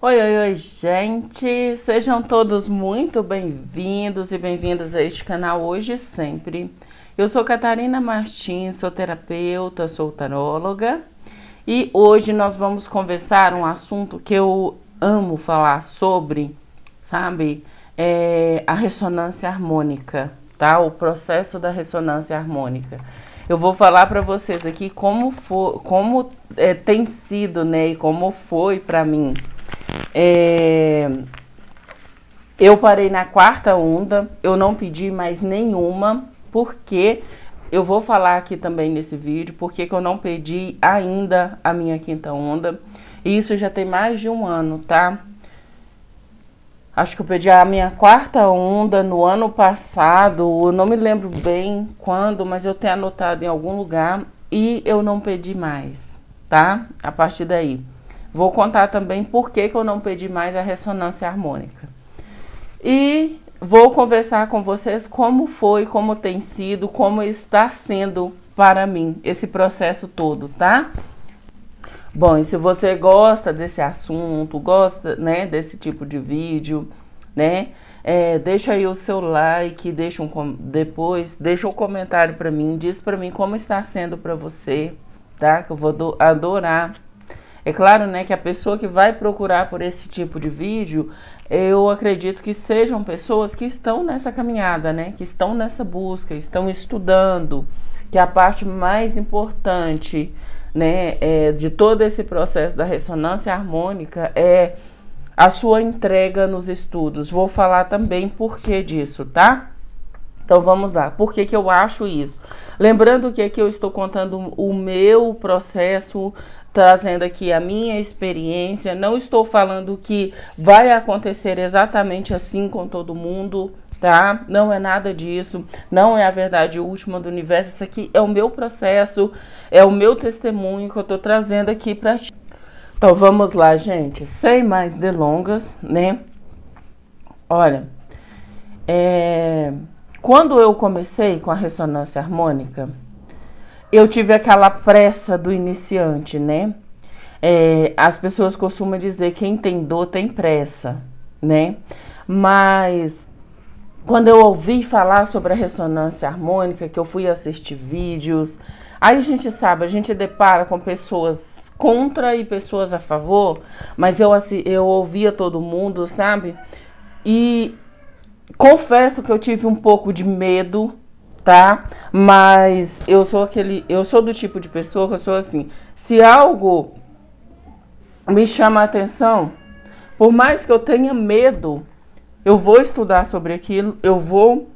Oi, oi, oi, gente! Sejam todos muito bem-vindos e bem-vindas a este canal Hoje e Sempre. Eu sou Catarina Martins, sou terapeuta, sou taróloga e hoje nós vamos conversar um assunto que eu amo falar sobre, sabe? A ressonância harmônica, tá? O processo da ressonância harmônica. Eu vou falar para vocês aqui como tem sido, né? E como foi para mim. Eu parei na quarta onda, eu não pedi mais nenhuma, porque eu vou falar aqui também nesse vídeo, porque eu não pedi ainda a minha quinta onda, e isso já tem mais de um ano, tá? Acho que eu pedi a minha quarta onda no ano passado, eu não me lembro bem quando, mas eu tenho anotado em algum lugar, e eu não pedi mais, tá? A partir daí. Vou contar também por que eu não pedi mais a ressonância harmônica. E vou conversar com vocês como foi, como tem sido, como está sendo para mim esse processo todo, tá? Bom, e se você gosta desse assunto, gosta, né, desse tipo de vídeo, né, deixa aí o seu like, depois deixa um comentário para mim, diz para mim como está sendo para você, tá? Que eu vou adorar. É claro, né, que a pessoa que vai procurar por esse tipo de vídeo, eu acredito que sejam pessoas que estão nessa caminhada, né, que estão nessa busca, estão estudando, que a parte mais importante, né, de todo esse processo da ressonância harmônica é a sua entrega nos estudos. Vou falar também por que disso, tá? Então vamos lá, por que eu acho isso? Lembrando que aqui eu estou contando o meu processo, trazendo aqui a minha experiência, não estou falando que vai acontecer exatamente assim com todo mundo, tá? Não é nada disso, não é a verdade última do universo, isso aqui é o meu processo, é o meu testemunho que eu tô trazendo aqui pra ti. Então vamos lá, gente, sem mais delongas, né? Olha, quando eu comecei com a ressonância harmônica, eu tive aquela pressa do iniciante, né? As pessoas costumam dizer que quem tem dor tem pressa, né? Mas quando eu ouvi falar sobre a ressonância harmônica, que eu fui assistir vídeos, aí a gente sabe, a gente depara com pessoas contra e pessoas a favor, mas eu ouvia todo mundo, sabe? E confesso que eu tive um pouco de medo, tá? Mas eu sou do tipo de pessoa que eu sou assim, se algo me chama a atenção, por mais que eu tenha medo, eu vou estudar sobre aquilo, eu vou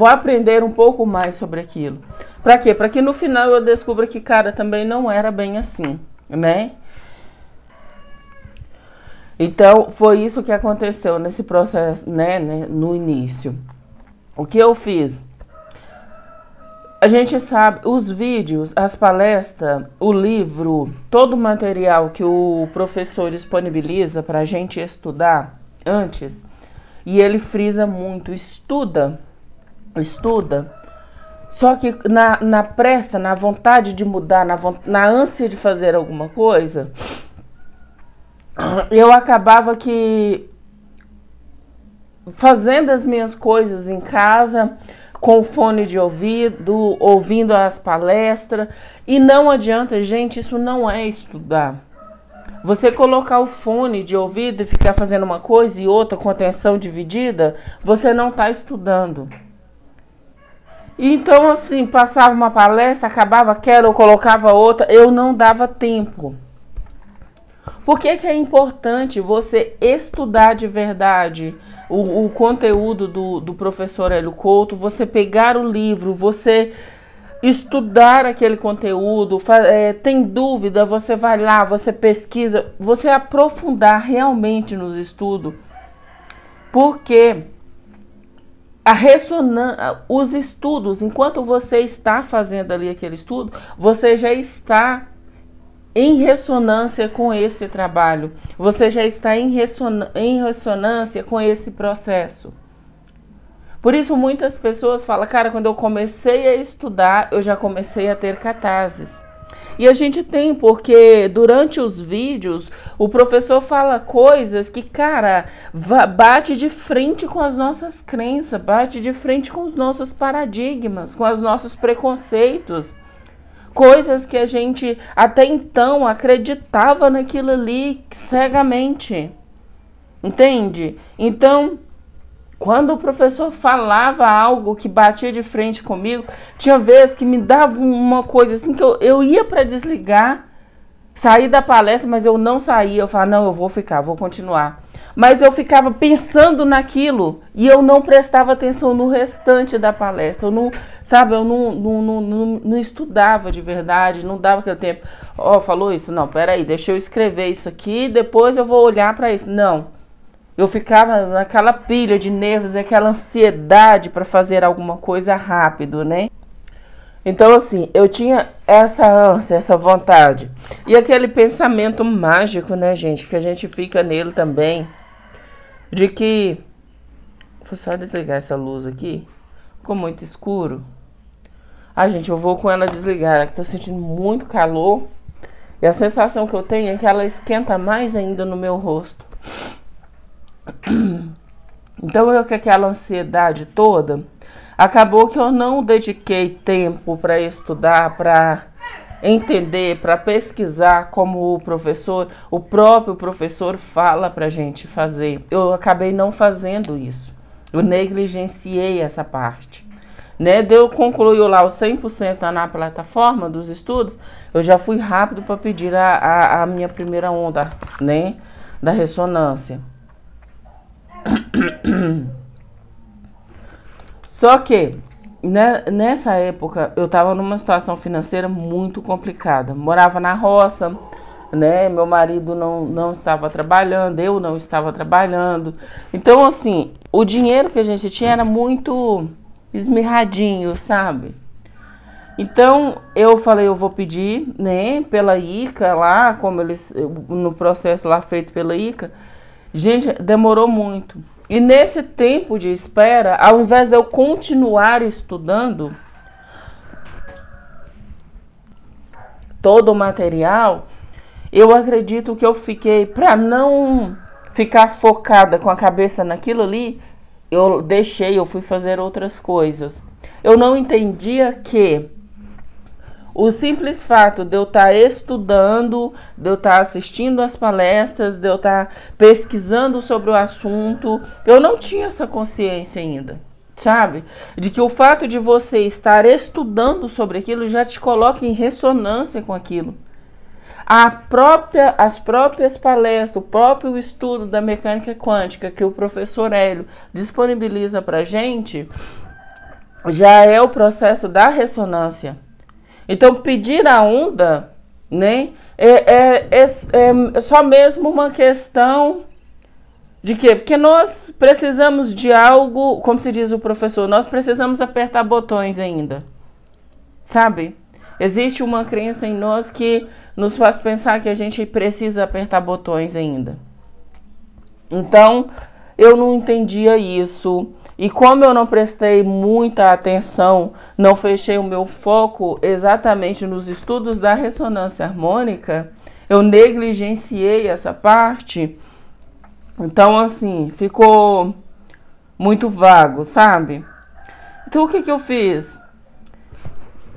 aprender um pouco mais sobre aquilo. Pra quê? Pra que no final eu descubra que, cara, também não era bem assim, né? Então, foi isso que aconteceu nesse processo, né, no início. O que eu fiz? A gente sabe, os vídeos, as palestras, o livro, todo o material que o professor disponibiliza para a gente estudar antes, e ele frisa muito, estuda. Só que na pressa, na vontade de mudar, na ânsia de fazer alguma coisa, eu acabava que fazendo as minhas coisas em casa, com fone de ouvido, ouvindo as palestras, e não adianta, gente, isso não é estudar. Você colocar o fone de ouvido e ficar fazendo uma coisa e outra com atenção dividida, você não está estudando. Então, assim, passava uma palestra, acabava aquela, eu colocava outra, eu não dava tempo. Por que é importante você estudar de verdade o conteúdo do professor Hélio Couto, você pegar o livro, você estudar aquele conteúdo, tem dúvida, você vai lá, você pesquisa, você aprofundar realmente nos estudos, porque os estudos, enquanto você está fazendo ali aquele estudo, você já está em ressonância com esse trabalho, você já está em ressonância com esse processo. Por isso muitas pessoas falam, cara, quando eu comecei a estudar, eu já comecei a ter catarses. E a gente tem, porque durante os vídeos o professor fala coisas que, cara, bate de frente com as nossas crenças, bate de frente com os nossos paradigmas, com os nossos preconceitos. Coisas que a gente até então acreditava naquilo ali cegamente. Entende? Então, quando o professor falava algo que batia de frente comigo, tinha vezes que me dava uma coisa assim que eu ia para desligar, sair da palestra, mas eu não saía. Eu falava, não, eu vou ficar, vou continuar. Mas eu ficava pensando naquilo e eu não prestava atenção no restante da palestra. Eu não, sabe, eu não estudava de verdade, não dava aquele tempo. Ó, falou isso? Não, peraí, deixa eu escrever isso aqui, depois eu vou olhar para isso. Não. Eu ficava naquela pilha de nervos, aquela ansiedade para fazer alguma coisa rápido, né? Então, assim, eu tinha essa ânsia, essa vontade. E aquele pensamento mágico, né, gente? Que a gente fica nele também. De que... Vou só desligar essa luz aqui. Ficou muito escuro. Ai, gente, eu vou com ela desligar. Tô sentindo muito calor. E a sensação que eu tenho é que ela esquenta mais ainda no meu rosto. Então, eu com aquela ansiedade toda, acabou que eu não dediquei tempo para estudar, para entender, para pesquisar como o próprio professor fala para a gente fazer. Eu acabei não fazendo isso. Eu negligenciei essa parte. Né? Deu concluiu lá os 100% na plataforma dos estudos, eu já fui rápido para pedir a minha primeira onda, né, da ressonância. Só que né, nessa época eu estava numa situação financeira muito complicada. Morava na roça, né? Meu marido não estava trabalhando, eu não estava trabalhando. Então, assim, o dinheiro que a gente tinha era muito esmirradinho, sabe? Então, eu falei, eu vou pedir, né, pela ICA lá, como eles, no processo lá feito pela ICA. Gente, demorou muito. E nesse tempo de espera, ao invés de eu continuar estudando todo o material, eu acredito que eu fiquei, para não ficar focada com a cabeça naquilo ali, eu fui fazer outras coisas. Eu não entendia que o simples fato de eu estar estudando, de eu estar assistindo as palestras, de eu estar pesquisando sobre o assunto, eu não tinha essa consciência ainda, sabe? De que o fato de você estar estudando sobre aquilo já te coloca em ressonância com aquilo. As próprias palestras, o próprio estudo da mecânica quântica que o professor Hélio disponibiliza para a gente, já é o processo da ressonância. Então, pedir a onda, né, é só mesmo uma questão de quê? Porque nós precisamos de algo, como se diz o professor, nós precisamos apertar botões ainda, sabe? Existe uma crença em nós que nos faz pensar que a gente precisa apertar botões ainda. Então, eu não entendia isso. E como eu não prestei muita atenção, não fechei o meu foco exatamente nos estudos da ressonância harmônica, eu negligenciei essa parte. Então, assim, ficou muito vago, sabe? Então, o que eu fiz?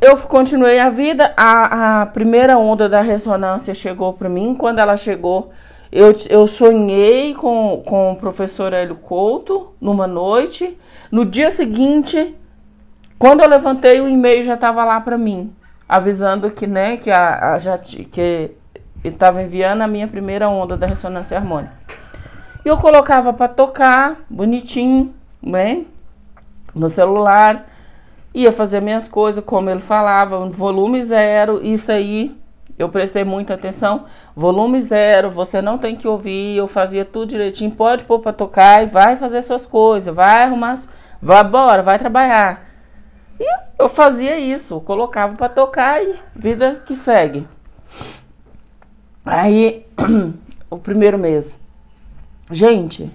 Eu continuei a vida, a primeira onda da ressonância chegou para mim. Quando ela chegou, eu sonhei com o professor Hélio Couto numa noite. No dia seguinte, quando eu levantei, o e-mail já estava lá para mim, avisando que, né, que ele estava enviando a minha primeira onda da ressonância harmônica. E eu colocava para tocar, bonitinho, né, no celular, ia fazer minhas coisas, como ele falava, volume 0, isso aí. Eu prestei muita atenção, volume 0, você não tem que ouvir, eu fazia tudo direitinho, pode pôr para tocar e vai fazer suas coisas, vai arrumar, vai embora, vai trabalhar. E eu fazia isso, colocava para tocar e vida que segue. Aí, o primeiro mês. Gente,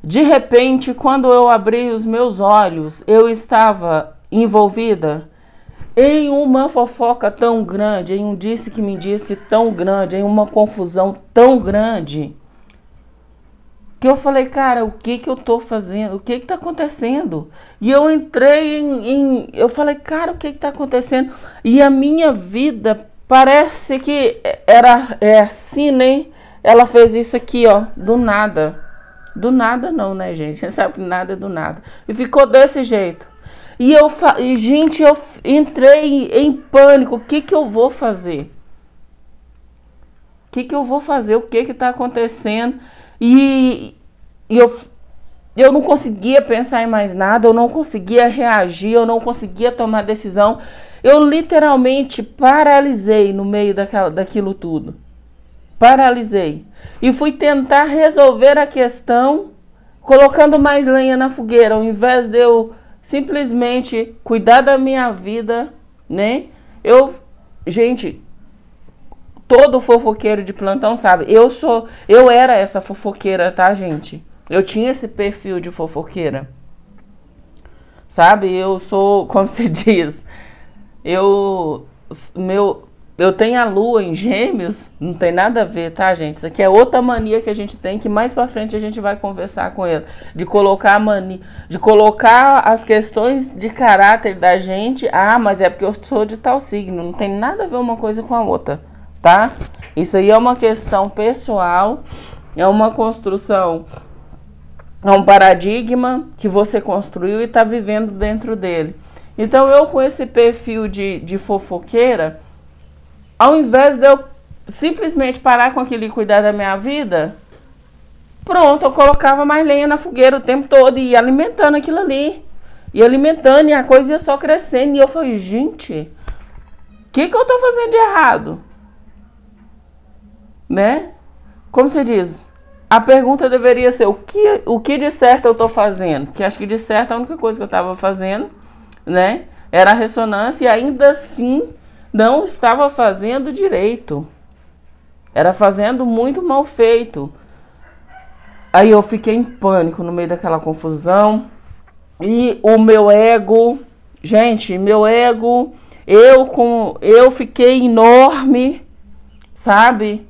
de repente, quando eu abri os meus olhos, eu estava envolvida em uma fofoca tão grande, em um disse que me disse tão grande, em uma confusão tão grande, que eu falei, cara, o que que eu tô fazendo? O que que tá acontecendo? E eu entrei eu falei, cara, o que que tá acontecendo? E a minha vida parece que é assim, né? Ela fez isso aqui, ó, do nada. Do nada não, né, gente? Você sabe que nada é do nada. E ficou desse jeito. Gente, eu entrei em pânico. O que que eu vou fazer? O que que eu vou fazer? O que que tá acontecendo? E eu não conseguia pensar em mais nada, eu não conseguia reagir, eu não conseguia tomar decisão. Eu literalmente paralisei no meio daquilo tudo. Paralisei. E fui tentar resolver a questão colocando mais lenha na fogueira, ao invés de eu simplesmente cuidar da minha vida, né? Gente, todo fofoqueiro de plantão sabe, eu era essa fofoqueira, tá, gente? Eu tinha esse perfil de fofoqueira. Sabe? Eu sou, como se diz, eu tenho a lua em Gêmeos, não tem nada a ver, tá, gente? Isso aqui é outra mania que a gente tem, que mais pra frente a gente vai conversar com ele, de colocar as questões de caráter da gente. Ah, mas é porque eu sou de tal signo, não tem nada a ver uma coisa com a outra, tá? Isso aí é uma questão pessoal, é uma construção, é um paradigma que você construiu e está vivendo dentro dele. Então eu, com esse perfil de fofoqueira, ao invés de eu simplesmente parar com aquilo e cuidar da minha vida, pronto, eu colocava mais lenha na fogueira o tempo todo e ia alimentando aquilo ali. E alimentando, e a coisa ia só crescendo. E eu falei, gente, o que eu tô fazendo de errado? Né? Como você diz, a pergunta deveria ser, o que de certo eu tô fazendo? Porque acho que de certo a única coisa que eu tava fazendo, né, era a ressonância, e ainda assim não estava fazendo direito. Era fazendo muito mal feito. Aí eu fiquei em pânico no meio daquela confusão. E o meu ego, gente, eu fiquei enorme, sabe?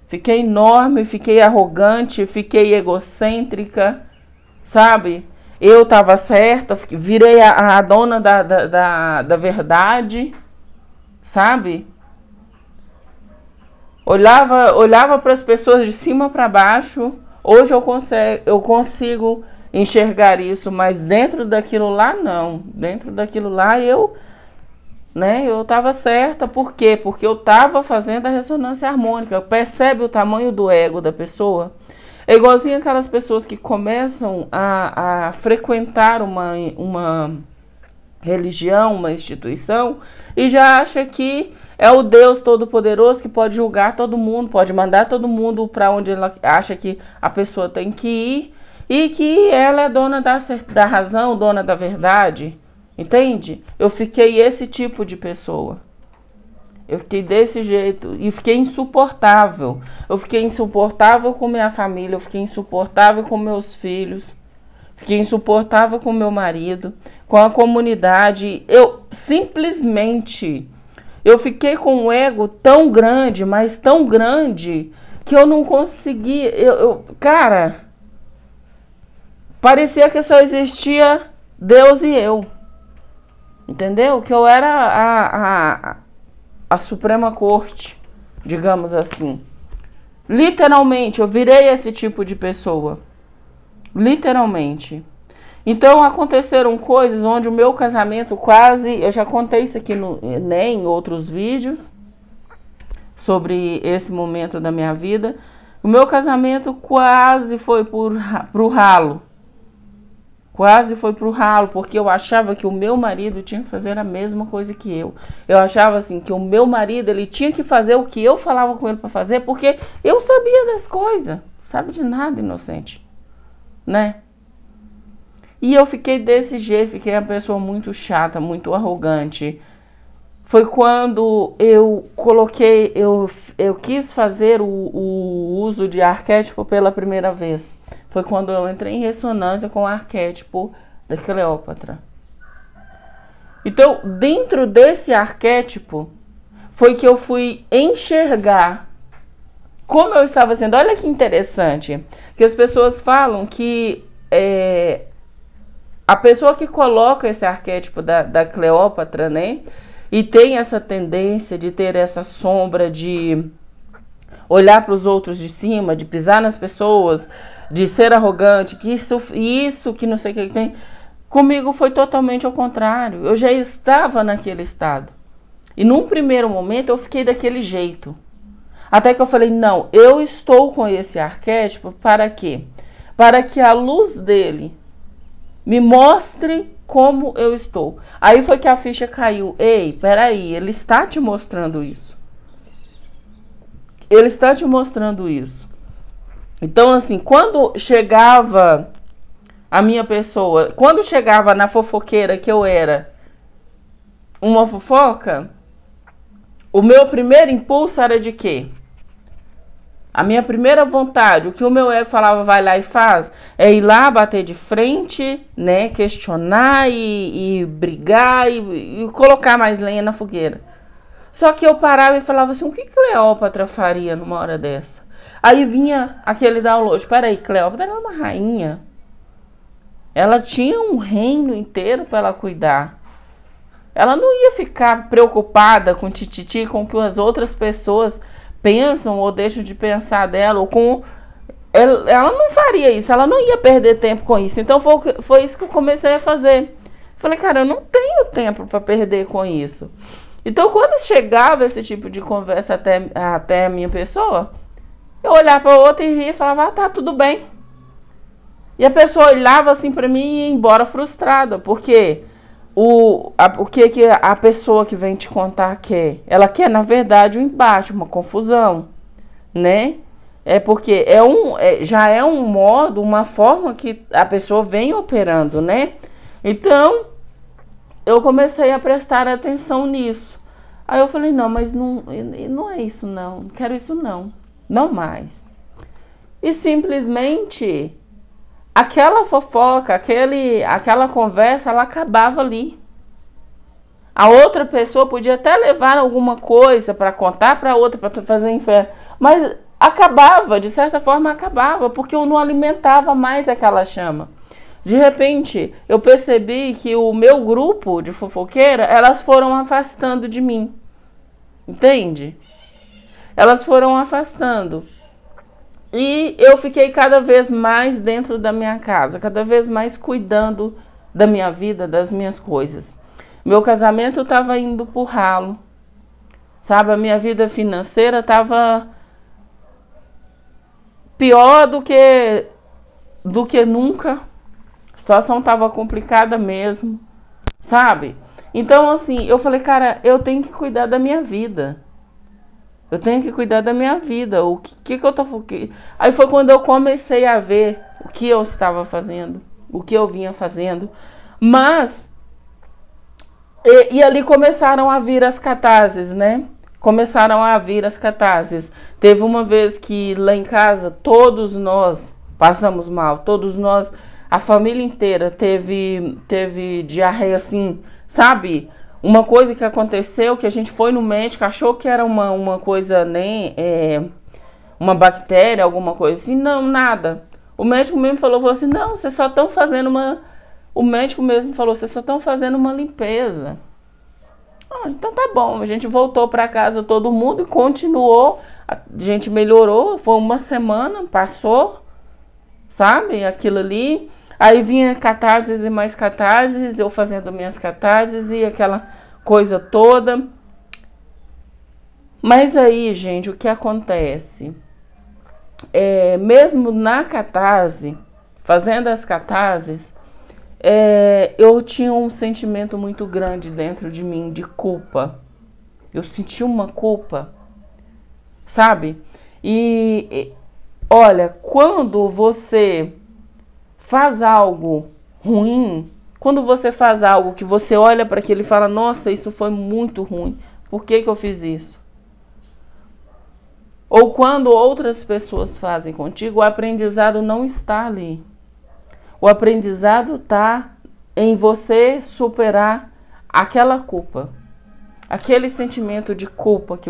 Fiquei enorme, fiquei arrogante, fiquei egocêntrica, sabe? Eu tava certa, virei a dona da verdade, sabe? Olhava para as pessoas de cima para baixo. Hoje eu consigo enxergar isso, mas dentro daquilo lá não. Dentro daquilo lá eu estava certa. Por quê? Porque eu estava fazendo a ressonância harmônica. Percebe o tamanho do ego da pessoa? É igualzinho aquelas pessoas que começam a frequentar uma religião, uma instituição, e já acha que é o Deus Todo-Poderoso que pode julgar todo mundo, pode mandar todo mundo para onde ela acha que a pessoa tem que ir, e que ela é dona da razão, dona da verdade. Entende? Eu fiquei esse tipo de pessoa. Eu fiquei desse jeito e fiquei insuportável. Eu fiquei insuportável com minha família, eu fiquei insuportável com meus filhos, fiquei insuportável com meu marido, com a comunidade. Eu fiquei com um ego tão grande, mas tão grande, que eu não consegui. Cara, parecia que só existia Deus e eu. Entendeu? Que eu era a Suprema Corte, digamos assim. Literalmente, eu virei esse tipo de pessoa. Literalmente. Então, aconteceram coisas onde o meu casamento quase... Eu já contei isso aqui em outros vídeos sobre esse momento da minha vida. O meu casamento quase foi pro ralo. Quase foi pro ralo, porque eu achava que o meu marido tinha que fazer a mesma coisa que eu. Eu achava assim, que o meu marido, ele tinha que fazer o que eu falava com ele para fazer, porque eu sabia das coisas. Sabe de nada, inocente. Né? E eu fiquei desse jeito, fiquei uma pessoa muito chata, muito arrogante. Foi quando eu quis fazer o uso de arquétipo pela primeira vez. Foi quando eu entrei em ressonância com o arquétipo da Cleópatra. Então, dentro desse arquétipo, foi que eu fui enxergar como eu estava sendo. Olha que interessante, que as pessoas falam que a pessoa que coloca esse arquétipo da Cleópatra, né, e tem essa tendência de ter essa sombra de olhar para os outros de cima, de pisar nas pessoas, de ser arrogante, que isso que não sei o que tem. Comigo foi totalmente ao contrário. Eu já estava naquele estado. E num primeiro momento eu fiquei daquele jeito. Até que eu falei, não, eu estou com esse arquétipo para quê? Para que a luz dele me mostre como eu estou. Aí foi que a ficha caiu. Ei, peraí, ele está te mostrando isso. Ele está te mostrando isso. Então, assim, quando chegava a minha pessoa, quando chegava na fofoqueira que eu era uma fofoca, o meu primeiro impulso era de quê? A minha primeira vontade, o que o meu ego falava, vai lá e faz, é ir lá, bater de frente, né, questionar e brigar e colocar mais lenha na fogueira. Só que eu parava e falava assim, o que Cleópatra faria numa hora dessa? Aí vinha aquele download, peraí, Cleópatra era uma rainha. Ela tinha um reino inteiro para ela cuidar. Ela não ia ficar preocupada com tititi, com o que as outras pessoas pensam ou deixam de pensar dela, ou com... Ela não faria isso, ela não ia perder tempo com isso. Então foi isso que eu comecei a fazer. Falei, cara, eu não tenho tempo para perder com isso. Então, quando chegava esse tipo de conversa até a minha pessoa, eu olhava para outra e ria e falava, ah, tá, tudo bem. E a pessoa olhava assim para mim e ia embora frustrada, porque o que a pessoa que vem te contar quer? Ela quer, na verdade, um embate, uma confusão, né? É porque já é um modo, uma forma que a pessoa vem operando, né? Então, eu comecei a prestar atenção nisso. Aí eu falei, não, mas não é isso não quero isso não mais. E simplesmente aquela fofoca, aquela conversa, ela acabava ali. A outra pessoa podia até levar alguma coisa para contar para outra, para fazer inferno, mas acabava, de certa forma acabava, porque eu não alimentava mais aquela chama. De repente, eu percebi que o meu grupo de fofoqueira, elas foram afastando de mim. Entende? Elas foram afastando. E eu fiquei cada vez mais dentro da minha casa, cada vez mais cuidando da minha vida, das minhas coisas. Meu casamento estava indo pro ralo. Sabe, a minha vida financeira estava pior do que nunca. A situação estava complicada mesmo, sabe? Então, assim, eu falei, cara, eu tenho que cuidar da minha vida. Eu tenho que cuidar da minha vida. O que eu tô... Aí foi quando eu comecei a ver o que eu estava fazendo, o que eu vinha fazendo. Mas, e ali começaram a vir as catarses, né? Começaram a vir as catarses. Teve uma vez que lá em casa, todos nós passamos mal. Todos nós, a família inteira teve diarreia assim, sabe? Uma coisa que aconteceu, que a gente foi no médico, achou que era uma coisa, né, uma bactéria, alguma coisa assim. Não, nada. O médico mesmo falou assim, não, vocês só estão fazendo O médico mesmo falou, vocês só estão fazendo uma limpeza. Ah, então tá bom, a gente voltou para casa todo mundo e continuou, a gente melhorou, foi uma semana, passou, sabe, aquilo ali. Aí vinha catarses e mais catarses, eu fazendo minhas catarses e aquela coisa toda. Mas aí, gente, o que acontece? Mesmo na catarse, fazendo as catarses, eu tinha um sentimento muito grande dentro de mim de culpa. Eu senti uma culpa, sabe? E olha, quando você faz algo ruim, quando você faz algo que você olha para aquilo e fala, nossa, isso foi muito ruim, por que eu fiz isso? Ou quando outras pessoas fazem contigo, o aprendizado não está ali. O aprendizado está em você superar aquela culpa, aquele sentimento de culpa que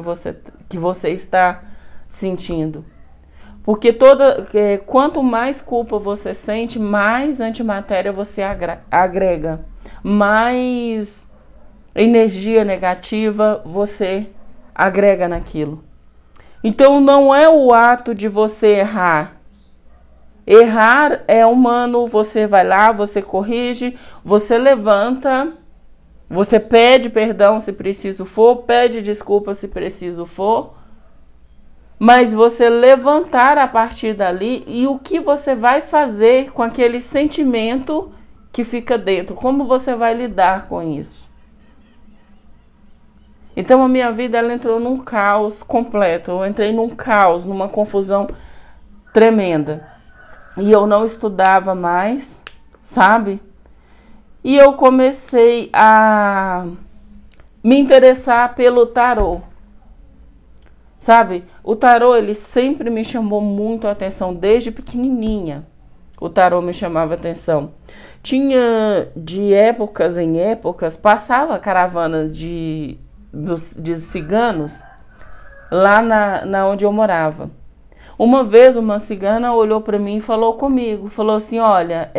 você está sentindo. Porque quanto mais culpa você sente, mais antimatéria você agrega, mais energia negativa você agrega naquilo. Então não é o ato de você errar. Errar é humano, você vai lá, você corrige, você levanta, você pede perdão se preciso for, pede desculpa se preciso for, mas você levantar a partir dali e o que você vai fazer com aquele sentimento que fica dentro, como você vai lidar com isso. Então a minha vida ela entrou num caos completo, eu entrei num caos, numa confusão tremenda. E eu não estudava mais, sabe? E eu comecei a me interessar pelo tarô. Sabe? O tarô, ele sempre me chamou muito a atenção, desde pequenininha. O tarô me chamava a atenção. Tinha de épocas em épocas, passava caravanas de ciganos lá na onde eu morava. Uma vez uma cigana olhou para mim e falou comigo, falou assim, olha,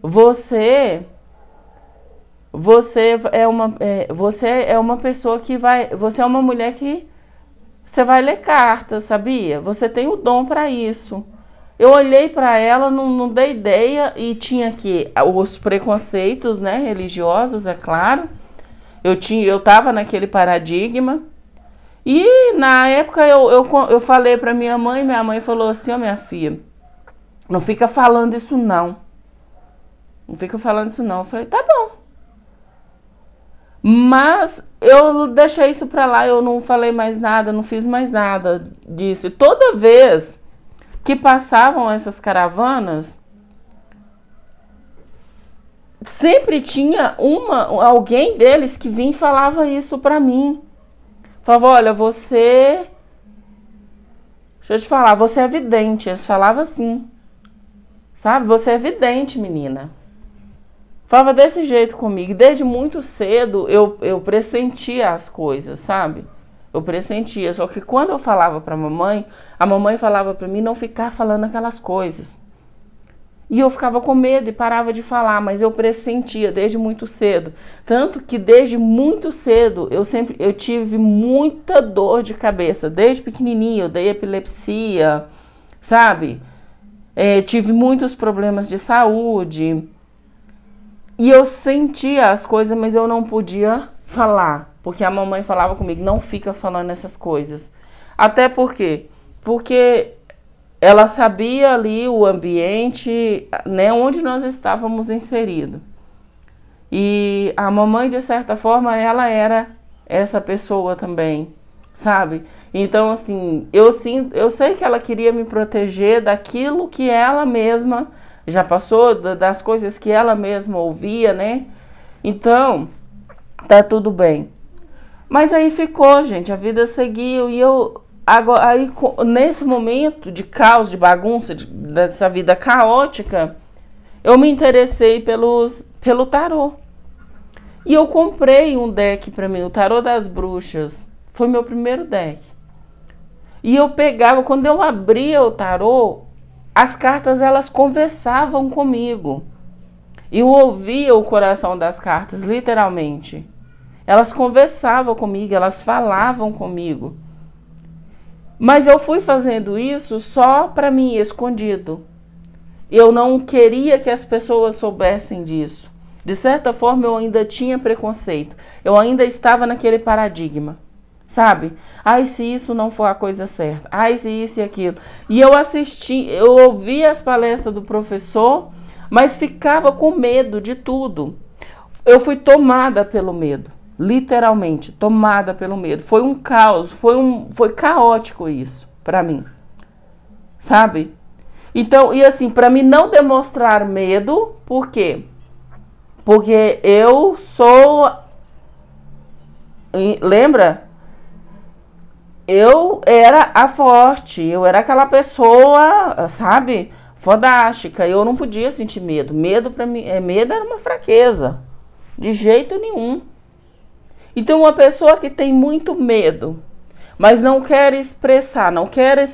você é uma pessoa que você é uma mulher que você vai ler cartas, sabia? Você tem o dom para isso. Eu olhei para ela, não dei ideia e tinha aqui os preconceitos, né, religiosos, é claro. Eu tava naquele paradigma. E na época eu falei pra minha mãe falou assim, ó, minha filha, não fica falando isso não. Não fica falando isso não. Eu falei, tá bom. Mas eu deixei isso pra lá, eu não falei mais nada, não fiz mais nada disso. E toda vez que passavam essas caravanas, sempre tinha alguém deles que vinha e falava isso pra mim. Falava, olha, deixa eu te falar, você é vidente. Eles falavam assim, sabe? Você é vidente, menina. Falava desse jeito comigo. Desde muito cedo eu pressentia as coisas, sabe? Eu pressentia. Só que quando eu falava pra mamãe, a mamãe falava pra mim não ficar falando aquelas coisas. E eu ficava com medo e parava de falar, mas eu pressentia desde muito cedo. Tanto que desde muito cedo eu tive muita dor de cabeça. Desde pequenininha eu dei epilepsia, sabe? Tive muitos problemas de saúde. E eu sentia as coisas, mas eu não podia falar. Porque a mamãe falava comigo, não fica falando essas coisas. Até por quê? Porque ela sabia ali o ambiente, né, onde nós estávamos inseridos. E a mamãe, de certa forma, ela era essa pessoa também, sabe? Então, assim, eu sei que ela queria me proteger daquilo que ela mesma já passou, das coisas que ela mesma ouvia, né? Então, tá tudo bem. Mas aí ficou, gente, a vida seguiu e agora, aí, nesse momento de caos, de bagunça, dessa vida caótica, eu me interessei pelo tarô. E eu comprei um deck para mim, o Tarô das Bruxas. Foi meu primeiro deck. E eu pegava, quando eu abria o tarô, as cartas elas conversavam comigo. Eu ouvia o coração das cartas, literalmente. Elas conversavam comigo, elas falavam comigo. Mas eu fui fazendo isso só para mim, escondido. Eu não queria que as pessoas soubessem disso. De certa forma, eu ainda tinha preconceito. Eu ainda estava naquele paradigma, sabe? Ai, se isso não for a coisa certa. Ai, se isso e aquilo. E eu ouvia as palestras do professor, mas ficava com medo de tudo. Eu fui tomada pelo medo. Literalmente, tomada pelo medo. Foi um caos, foi caótico isso pra mim, sabe? Então, e assim, pra mim não demonstrar medo, por quê? Porque eu sou, lembra? Eu era a forte, eu era aquela pessoa, sabe? fodástica. Eu não podia sentir medo. Medo para mim, medo era uma fraqueza. De jeito nenhum. Então, uma pessoa que tem muito medo, mas não quer expressar, não quer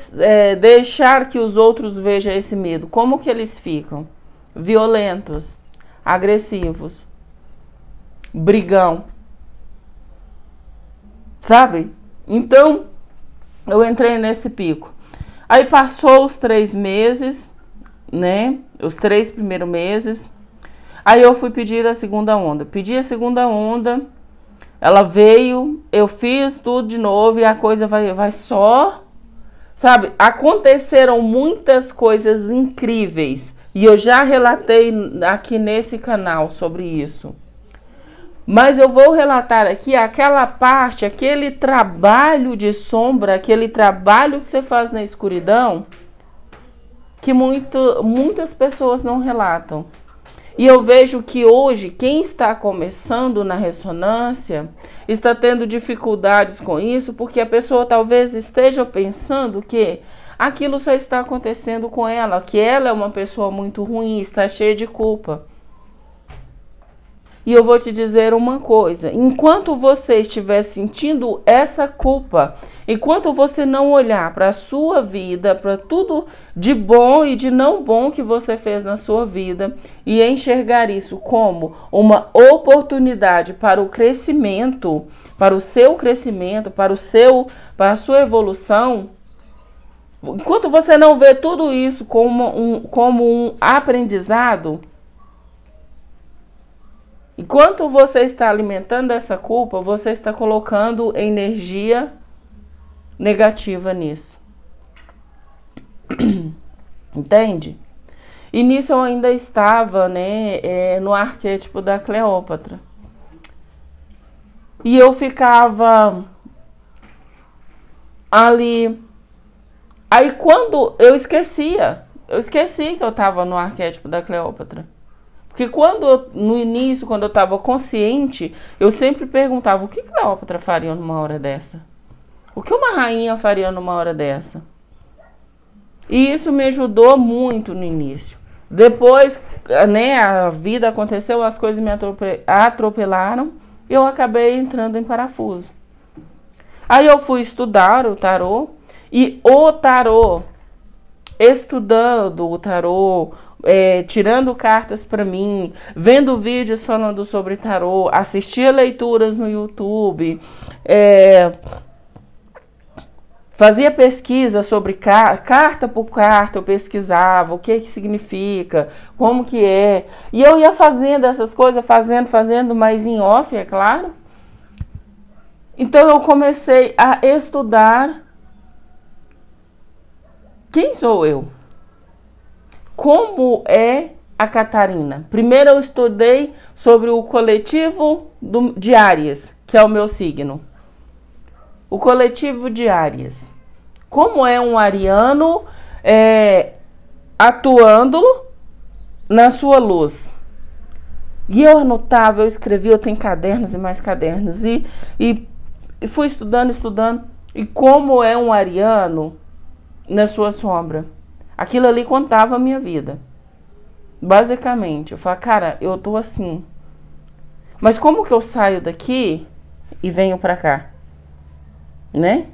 deixar que os outros vejam esse medo, como que eles ficam? Violentos, agressivos, brigão. Sabe? Então, eu entrei nesse pico. Aí passou os 3 meses, né? Os 3 primeiros meses. Aí eu fui pedir a segunda onda. Pedi a segunda onda, ela veio, eu fiz tudo de novo e a coisa vai só... Sabe? Aconteceram muitas coisas incríveis. E eu já relatei aqui nesse canal sobre isso. Mas eu vou relatar aqui aquela parte, aquele trabalho de sombra, aquele trabalho que você faz na escuridão, que muitas pessoas não relatam. E eu vejo que hoje, quem está começando na ressonância, está tendo dificuldades com isso, porque a pessoa talvez esteja pensando que aquilo só está acontecendo com ela, que ela é uma pessoa muito ruim, está cheia de culpa. E eu vou te dizer uma coisa, enquanto você estiver sentindo essa culpa, enquanto você não olhar para a sua vida, para tudo de bom e de não bom que você fez na sua vida e enxergar isso como uma oportunidade para o crescimento, para o seu crescimento, para a sua evolução, enquanto você não vê tudo isso como um aprendizado, enquanto você está alimentando essa culpa, você está colocando energia negativa nisso. Entende? E nisso eu ainda estava, né, no arquétipo da Cleópatra. E eu ficava ali. Aí quando eu esqueci que eu estava no arquétipo da Cleópatra. Porque no início, quando eu estava consciente, eu sempre perguntava o que Cleópatra faria numa hora dessa? O que uma rainha faria numa hora dessa? E isso me ajudou muito no início. Depois, né, a vida aconteceu, as coisas me atropelaram, e eu acabei entrando em parafuso. Aí eu fui estudar o tarô, e o tarô, estudando o tarô, tirando cartas para mim, vendo vídeos falando sobre tarô, assistia leituras no YouTube, fazia pesquisa sobre carta por carta, eu pesquisava o que significa, como que é, e eu ia fazendo essas coisas, fazendo, mas em off, é claro. Então eu comecei a estudar quem sou eu. Como é a Catarina? Primeiro eu estudei sobre o coletivo de Áries, que é o meu signo. O coletivo de Áries. Como é um ariano atuando na sua luz. E eu anotava, eu escrevia, eu tenho cadernos e mais cadernos. E fui estudando. E como é um ariano na sua sombra. Aquilo ali contava a minha vida. Basicamente, eu falava, cara, eu tô assim. Mas como que eu saio daqui e venho pra cá? Né?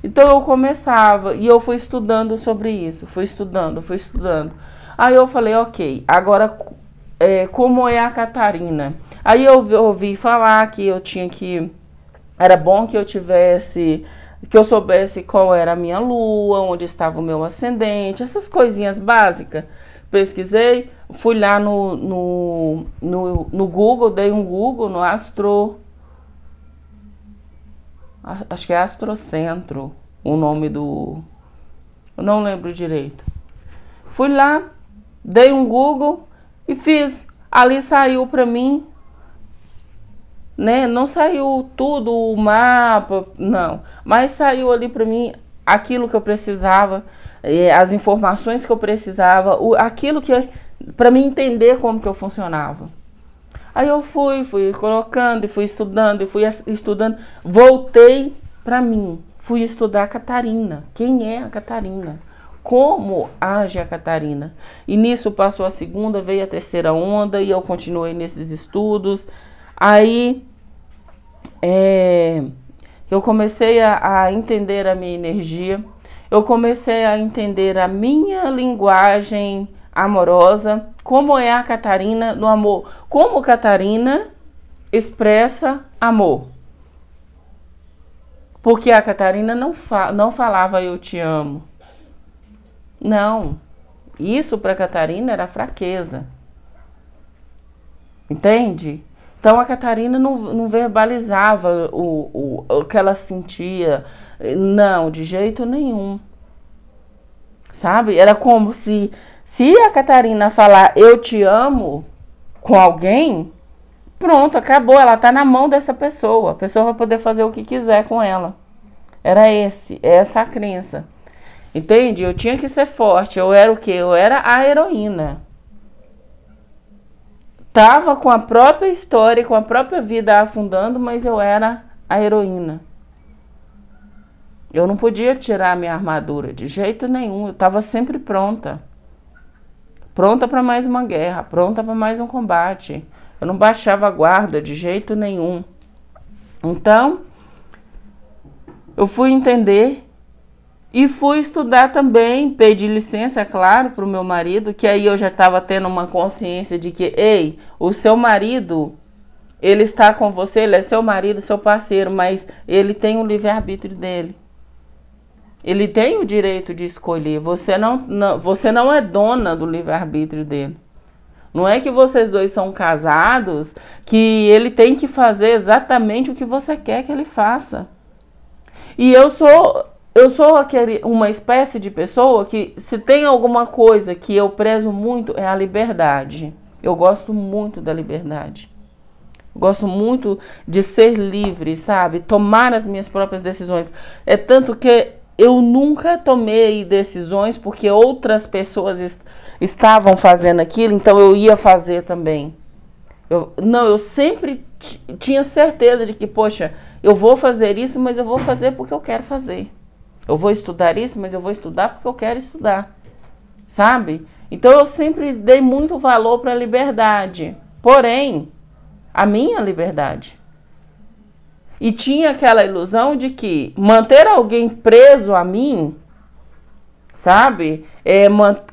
Então eu começava e eu fui estudando sobre isso. Fui estudando. Aí eu falei, ok, agora como é a Catarina? Aí eu ouvi falar que era bom que eu soubesse qual era a minha lua, onde estava o meu ascendente, essas coisinhas básicas. Pesquisei, fui lá no Google, dei um Google no acho que é Astrocentro, o nome eu não lembro direito. Fui lá, dei um Google e fiz. Ali saiu para mim, né? Não saiu tudo, o mapa, não. Mas saiu ali para mim aquilo que eu precisava, as informações que eu precisava, aquilo que para mim entender como que eu funcionava. Aí eu fui colocando, e fui estudando, voltei para mim, fui estudar a Catarina. Quem é a Catarina? como age a Catarina. E nisso passou a segunda, veio a terceira onda e eu continuei nesses estudos. Aí eu comecei a entender a minha energia, eu comecei a entender a minha linguagem amorosa, como é a Catarina no amor, como Catarina expressa amor. Porque a Catarina não falava eu te amo. Não, isso para a Catarina era fraqueza. Entende? Então a Catarina não verbalizava o que ela sentia. Não, de jeito nenhum. Sabe? Era como se a Catarina falar eu te amo com alguém, pronto, acabou. Ela tá na mão dessa pessoa. A pessoa vai poder fazer o que quiser com ela. Era essa a crença. Entende? Eu tinha que ser forte. Eu era o quê? Eu era a heroína. Tava com a própria história, com a própria vida afundando, mas eu era a heroína. Eu não podia tirar a minha armadura de jeito nenhum. Eu estava sempre pronta. Pronta para mais uma guerra, pronta para mais um combate. Eu não baixava a guarda de jeito nenhum. Então, eu fui entender e fui estudar também, pedi licença, é claro, para o meu marido, que aí eu já estava tendo uma consciência de que, ei, o seu marido, ele está com você, ele é seu marido, seu parceiro, mas ele tem o livre-arbítrio dele. Ele tem o direito de escolher, você não é dona do livre-arbítrio dele. Não é que vocês dois são casados, que ele tem que fazer exatamente o que você quer que ele faça. E eu sou uma espécie de pessoa que, se tem alguma coisa que eu prezo muito, é a liberdade. Eu gosto muito da liberdade. Eu gosto muito de ser livre, sabe? Tomar as minhas próprias decisões. É tanto que eu nunca tomei decisões porque outras pessoas estavam fazendo aquilo, então eu ia fazer também. Eu sempre tinha certeza de que, poxa, eu vou fazer isso, mas eu vou fazer porque eu quero fazer. Eu vou estudar isso, mas eu vou estudar porque eu quero estudar. Sabe? Então eu sempre dei muito valor para a liberdade. Porém, a minha liberdade. E tinha aquela ilusão de que manter alguém preso a mim, sabe?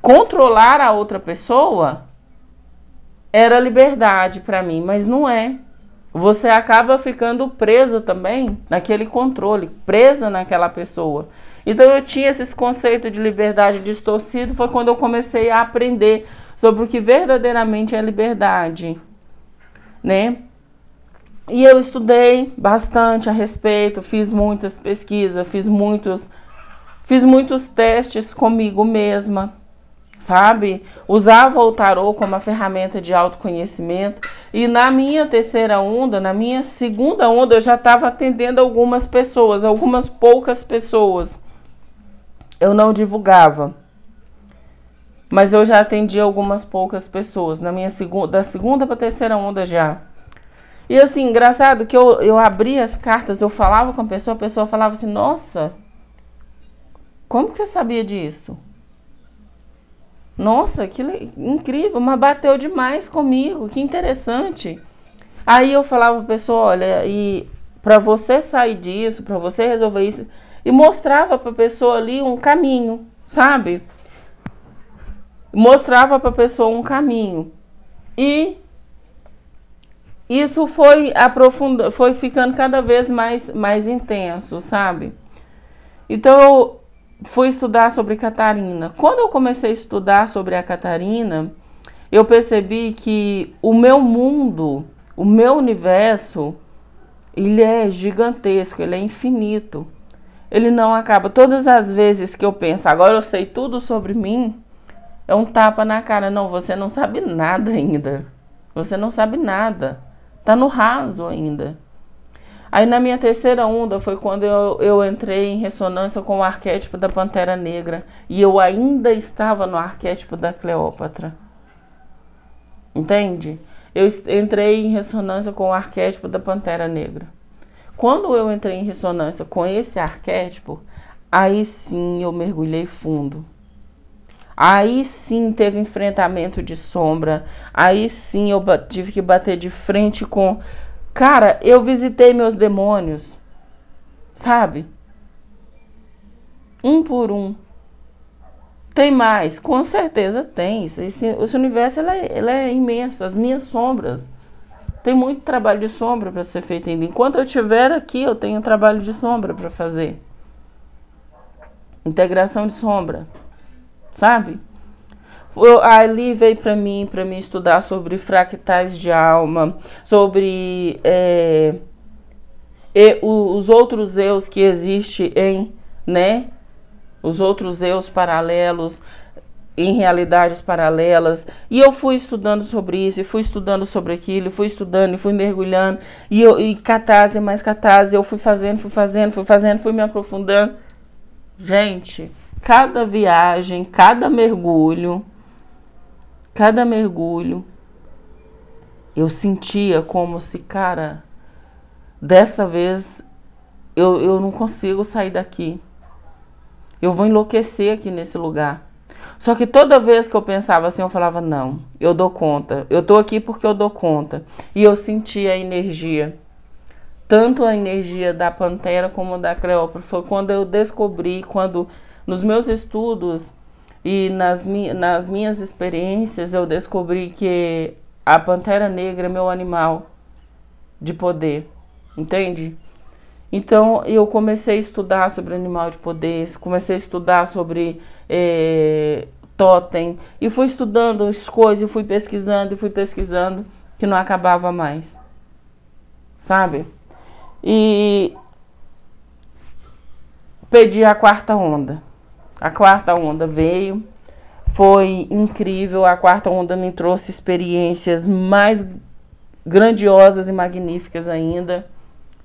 Controlar a outra pessoa era liberdade para mim, mas não é. Você acaba ficando preso também naquele controle, presa naquela pessoa. Então eu tinha esses conceitos de liberdade distorcido, foi quando eu comecei a aprender sobre o que verdadeiramente é liberdade, né? E eu estudei bastante a respeito, fiz muitas pesquisas, fiz muitos testes comigo mesma, sabe? Usava o tarô como uma ferramenta de autoconhecimento. E na minha terceira onda, na minha segunda onda, eu já estava atendendo algumas pessoas, algumas poucas pessoas. Eu não divulgava, mas eu já atendi algumas poucas pessoas, da segunda para a terceira onda já. E assim, engraçado que eu abria as cartas, eu falava com a pessoa falava assim, nossa, como que você sabia disso? Nossa, que incrível, mas bateu demais comigo, que interessante. Aí eu falava pra pessoa, olha, e para você sair disso, para você resolver isso, e mostrava pra pessoa ali um caminho, sabe? Mostrava pra pessoa um caminho. E isso foi foi ficando cada vez mais intenso, sabe? Então eu fui estudar sobre Catarina. Quando eu comecei a estudar sobre a Catarina, eu percebi que o meu mundo, o meu universo, ele é gigantesco, ele é infinito. Ele não acaba. Todas as vezes que eu penso, agora eu sei tudo sobre mim, é um tapa na cara. Não, você não sabe nada ainda. Você não sabe nada. Tá no raso ainda. Aí na minha terceira onda foi quando eu entrei em ressonância com o arquétipo da Pantera Negra. E eu ainda estava no arquétipo da Cleópatra. Entende? Eu entrei em ressonância com o arquétipo da Pantera Negra. Quando eu entrei em ressonância com esse arquétipo, aí sim eu mergulhei fundo. Aí sim teve enfrentamento de sombra. Aí sim eu tive que bater de frente com... Cara, eu visitei meus demônios, sabe? Um por um. Tem mais? Com certeza tem. Esse universo ele é imenso. As minhas sombras. Tem muito trabalho de sombra para ser feito ainda. Enquanto eu estiver aqui, eu tenho trabalho de sombra para fazer. Integração de sombra. Sabe? Ali veio para mim estudar sobre fractais de alma, sobre os outros eus que existem em, né? Os outros eus paralelos, em realidades paralelas. E eu fui estudando sobre isso, e fui estudando sobre aquilo, fui estudando e fui mergulhando. E catarse, mais catarse, eu fui fazendo, fui me aprofundando. Gente, cada viagem, cada mergulho, eu sentia como se, cara, dessa vez eu não consigo sair daqui. Eu vou enlouquecer aqui nesse lugar. Só que toda vez que eu pensava assim, eu falava, não, eu dou conta. Eu tô aqui porque eu dou conta. E eu sentia a energia. Tanto a energia da Pantera como da Cleópatra. Foi quando eu descobri, nos meus estudos e nas minhas experiências, eu descobri que a Pantera Negra é meu animal de poder. Entende? Então, eu comecei a estudar sobre animal de poder, comecei a estudar sobre totem, e fui estudando as coisas, e fui pesquisando, que não acabava mais, sabe? E pedi a quarta onda. A quarta onda veio, foi incrível, a quarta onda me trouxe experiências mais grandiosas e magníficas ainda,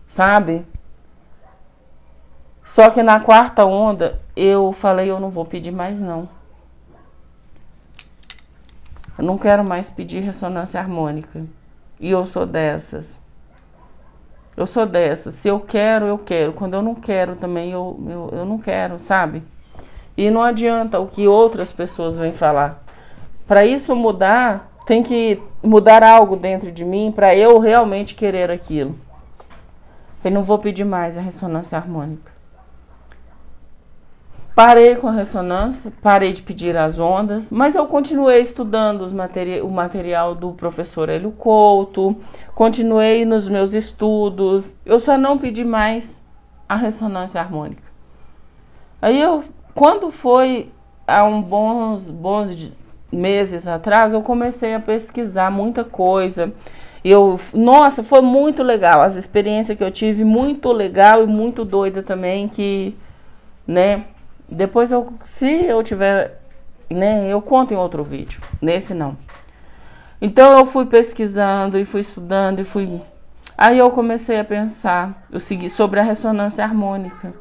sabe? Só que na quarta onda, eu falei, eu não vou pedir mais não. Eu não quero mais pedir ressonância harmônica. E eu sou dessas. Eu sou dessas. Se eu quero, eu quero. Quando eu não quero também, eu não quero, sabe? E não adianta o que outras pessoas vêm falar. Para isso mudar, tem que mudar algo dentro de mim para eu realmente querer aquilo. Eu não vou pedir mais a ressonância harmônica. Parei com a ressonância, parei de pedir as ondas, mas eu continuei estudando o material do professor Hélio Couto, continuei nos meus estudos, eu só não pedi mais a ressonância harmônica. Aí quando foi há bons meses atrás, eu comecei a pesquisar muita coisa. Nossa, foi muito legal, as experiências que eu tive, muito legal e muito doida também, que, né... Depois, se eu tiver, né, eu conto em outro vídeo. Nesse não. Então, eu fui pesquisando e fui estudando e fui... Aí eu comecei a pensar sobre a ressonância harmônica.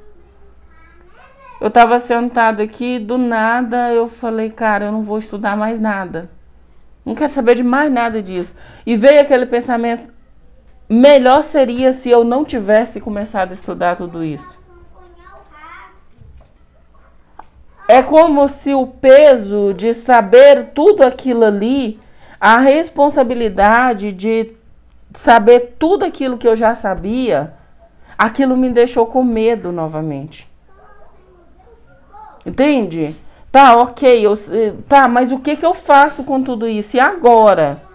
Eu estava sentada aqui, do nada, eu falei, cara, eu não vou estudar mais nada. Não quero saber de mais nada disso. E veio aquele pensamento, melhor seria se eu não tivesse começado a estudar tudo isso. É como se o peso de saber tudo aquilo ali, a responsabilidade de saber tudo aquilo que eu já sabia, aquilo me deixou com medo novamente. Entende? Tá, ok, mas o que eu faço com tudo isso? E agora?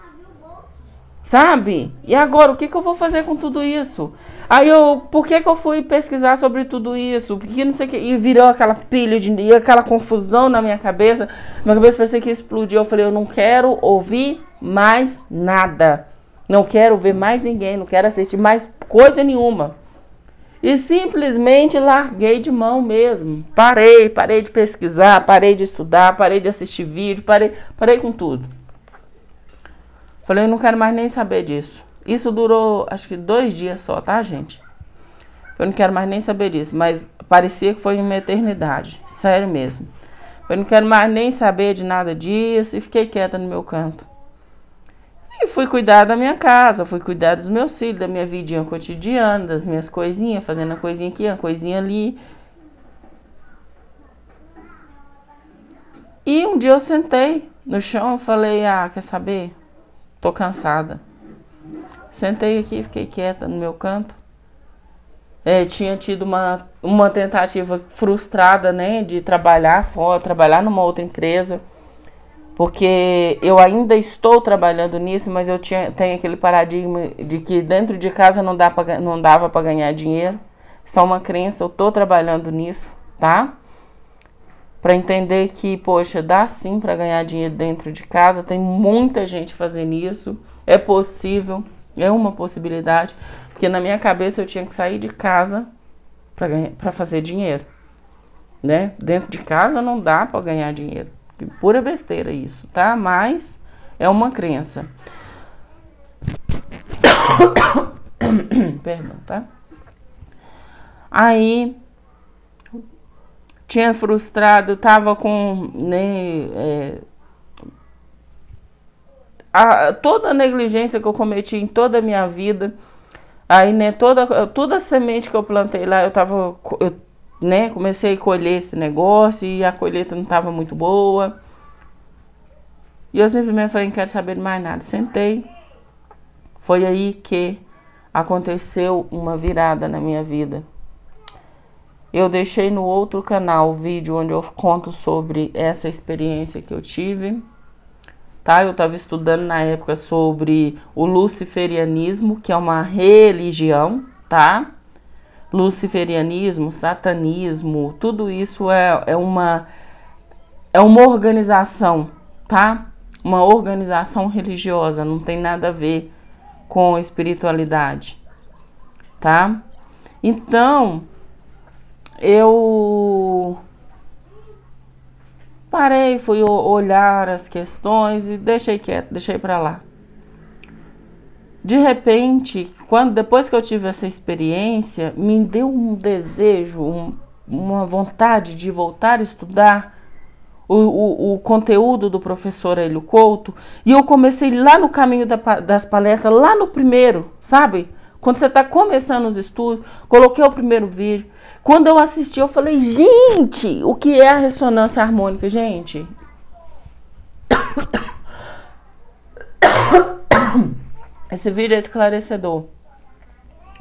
Sabe? E agora, o que eu vou fazer com tudo isso? Aí por que eu fui pesquisar sobre tudo isso? Porque não sei o que, e virou aquela pilha, e aquela confusão na minha cabeça. Minha cabeça parecia que explodiu. Eu falei, eu não quero ouvir mais nada. Não quero ver mais ninguém, não quero assistir mais coisa nenhuma. E simplesmente larguei de mão mesmo. Parei de pesquisar, parei de estudar, parei de assistir vídeo, parei com tudo. Falei, eu não quero mais nem saber disso. Isso durou, acho que 2 dias só, tá, gente? Eu não quero mais nem saber disso, mas parecia que foi uma eternidade. Sério mesmo. Eu não quero mais nem saber de nada disso e fiquei quieta no meu canto. E fui cuidar da minha casa, fui cuidar dos meus filhos, da minha vidinha cotidiana, das minhas coisinhas, fazendo a coisinha aqui, a coisinha ali. E um dia eu sentei no chão e falei, quer saber? Tô cansada. Sentei aqui, fiquei quieta no meu canto. Tinha tido uma tentativa frustrada, né, de trabalhar fora, trabalhar numa outra empresa, porque eu ainda estou trabalhando nisso, mas eu tenho aquele paradigma de que dentro de casa não dava para ganhar dinheiro. Isso é uma crença, eu estou trabalhando nisso, tá? Para entender que, poxa, dá sim para ganhar dinheiro dentro de casa, tem muita gente fazendo isso, é possível, é uma possibilidade. Porque na minha cabeça eu tinha que sair de casa para fazer dinheiro, né? Dentro de casa não dá para ganhar dinheiro. Pura besteira isso, tá? Mas é uma crença. Perdão, tá? Aí tinha frustrado, tava com, né, toda a negligência que eu cometi em toda a minha vida. Aí, né, toda a semente que eu plantei lá, né, comecei a colher esse negócio e a colheita não estava muito boa. E eu simplesmente falei, não quero saber de mais nada. Sentei. Foi aí que aconteceu uma virada na minha vida. Eu deixei no outro canal o vídeo onde eu conto sobre essa experiência que eu tive. Tá? Eu estava estudando na época sobre o luciferianismo, que é uma religião, tá? Luciferianismo, satanismo, tudo isso é uma organização, tá? Uma organização religiosa, não tem nada a ver com espiritualidade, tá? Então, eu parei, fui olhar as questões e deixei quieto, deixei pra lá. De repente, depois que eu tive essa experiência, me deu um desejo, uma vontade de voltar a estudar o conteúdo do professor Hélio Couto. E eu comecei lá no caminho das palestras, lá no primeiro, sabe? Quando você está começando os estudos, coloquei o primeiro vídeo. Quando eu assisti, eu falei, gente, o que é a ressonância harmônica, gente? Esse vídeo é esclarecedor.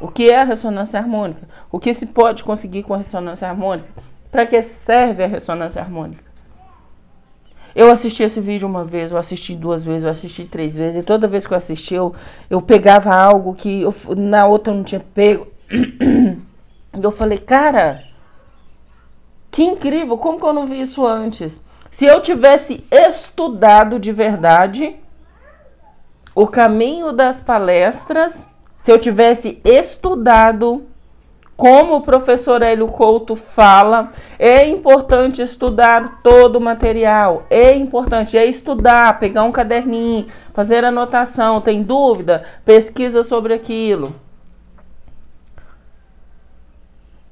O que é a ressonância harmônica? O que se pode conseguir com a ressonância harmônica? Para que serve a ressonância harmônica? Eu assisti esse vídeo uma vez, eu assisti 2 vezes, eu assisti 3 vezes. E toda vez que eu assisti, eu pegava algo que na outra eu não tinha pego. Eu falei, cara, que incrível, como que eu não vi isso antes? Se eu tivesse estudado de verdade o caminho das palestras, se eu tivesse estudado como o professor Hélio Couto fala, é importante estudar todo o material, é importante estudar, pegar um caderninho, fazer anotação, tem dúvida? Pesquisa sobre aquilo.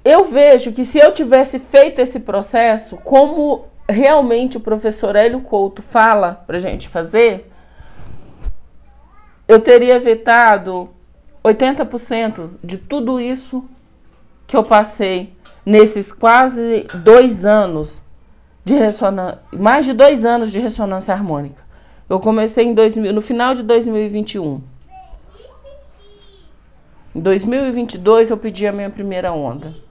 Eu vejo que se eu tivesse feito esse processo, como realmente o professor Hélio Couto fala pra gente fazer, eu teria evitado 80% de tudo isso que eu passei nesses quase 2 anos de ressonância, mais de 2 anos de ressonância harmônica. Eu comecei no final de 2021. Em 2022 eu pedi a minha primeira onda.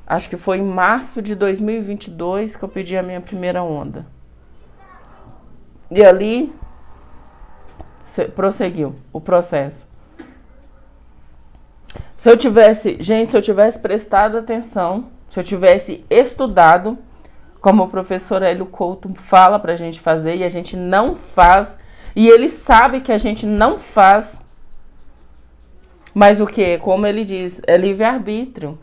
Acho que foi em março de 2022 que eu pedi a minha primeira onda. E ali prosseguiu o processo. Se eu tivesse prestado atenção, se eu tivesse estudado, como o professor Hélio Couto fala pra gente fazer, e a gente não faz, e ele sabe que a gente não faz, mas o que? Como ele diz, é livre-arbítrio.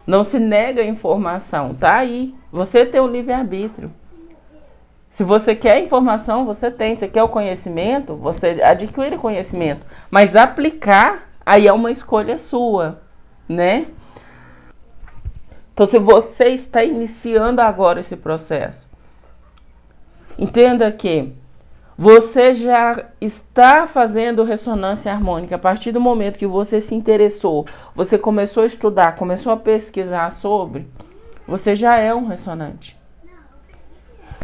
Não se nega a informação, tá aí. Você tem o livre-arbítrio. Se você quer informação, você tem. Se quer o conhecimento, você adquire conhecimento. Mas aplicar, aí é uma escolha sua, né? Então, se você está iniciando agora esse processo, entenda que você já está fazendo ressonância harmônica. A partir do momento que você se interessou, você começou a estudar, começou a pesquisar sobre, você já é um ressonante.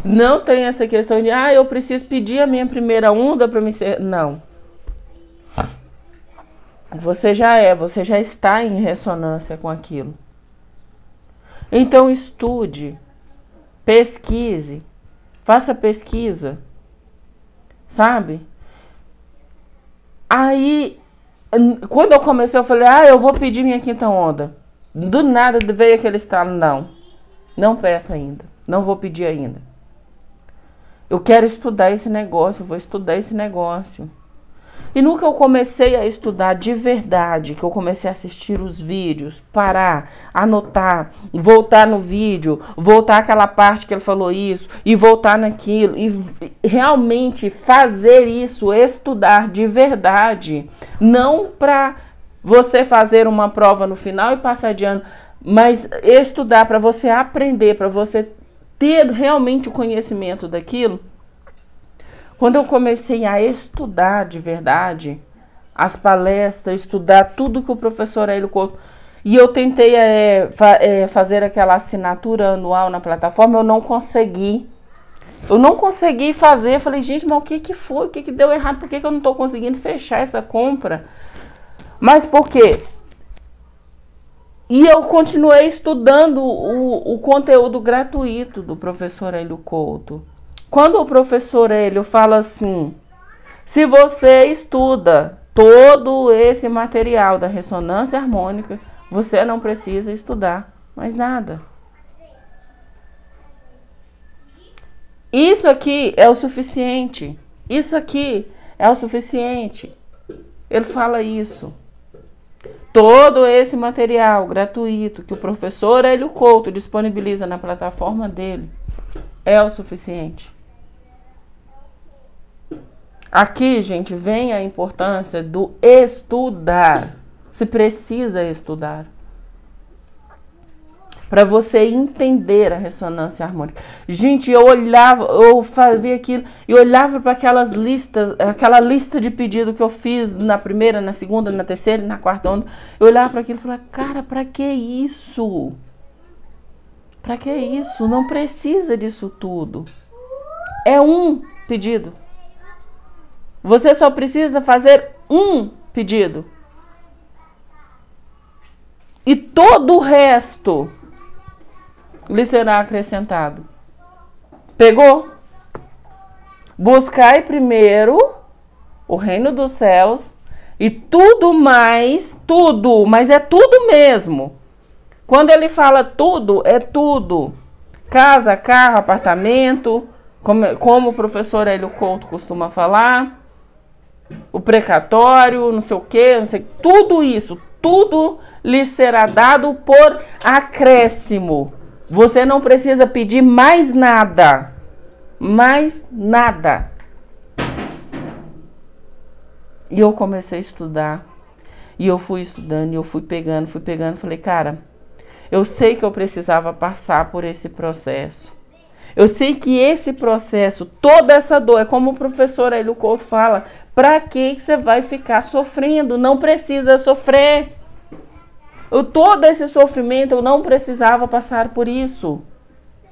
Não tem essa questão de, eu preciso pedir a minha primeira onda para me ser... Não. Você já está em ressonância com aquilo. Então estude, pesquise, faça pesquisa, sabe? Aí, quando eu comecei, eu falei, eu vou pedir minha quinta onda. Do nada veio aquele estalo, não peça ainda, não vou pedir ainda. Eu quero estudar esse negócio, eu vou estudar esse negócio. E nunca eu comecei a estudar de verdade, que eu comecei a assistir os vídeos, parar, anotar, voltar no vídeo, voltar aquela parte que ele falou isso, e voltar naquilo, e realmente fazer isso, estudar de verdade, não para você fazer uma prova no final e passar de ano, mas estudar para você aprender, para você ter realmente o conhecimento daquilo. Quando eu comecei a estudar de verdade, as palestras, estudar tudo que o professor Hélio Couto... E eu tentei fazer aquela assinatura anual na plataforma, eu não consegui. Eu não consegui fazer. Falei, gente, mas o que foi? O que deu errado? Por que eu não estou conseguindo fechar essa compra? Mas por quê? E eu continuei estudando o conteúdo gratuito do professor Hélio Couto. Quando o professor Hélio fala assim, se você estuda todo esse material da ressonância harmônica, você não precisa estudar mais nada. Isso aqui é o suficiente. Isso aqui é o suficiente. Ele fala isso. Todo esse material gratuito que o professor Hélio Couto disponibiliza na plataforma dele é o suficiente. Aqui, gente, vem a importância do estudar. Se precisa estudar. Para você entender a ressonância harmônica. Gente, eu fazia aquilo e olhava para aquelas listas, aquela lista de pedido que eu fiz na primeira, na segunda, na terceira e na quarta onda. Eu olhava para aquilo e falava, cara, para que isso? Para que isso? Não precisa disso tudo. É um pedido. Você só precisa fazer um pedido. E todo o resto lhe será acrescentado. Pegou? Buscai primeiro o reino dos céus e tudo mais, mas é tudo mesmo. Quando ele fala tudo, é tudo. Casa, carro, apartamento, como o professor Hélio Couto costuma falar, o precatório, não sei o quê, tudo isso, tudo lhe será dado por acréscimo. Você não precisa pedir mais nada. Mais nada. E eu comecei a estudar. E eu fui estudando, e eu fui pegando. Falei, cara, eu sei que eu precisava passar por esse processo. Eu sei que esse processo, toda essa dor, é como o professor Hélio Couto fala, para que você vai ficar sofrendo? Não precisa sofrer. Todo esse sofrimento, eu não precisava passar por isso.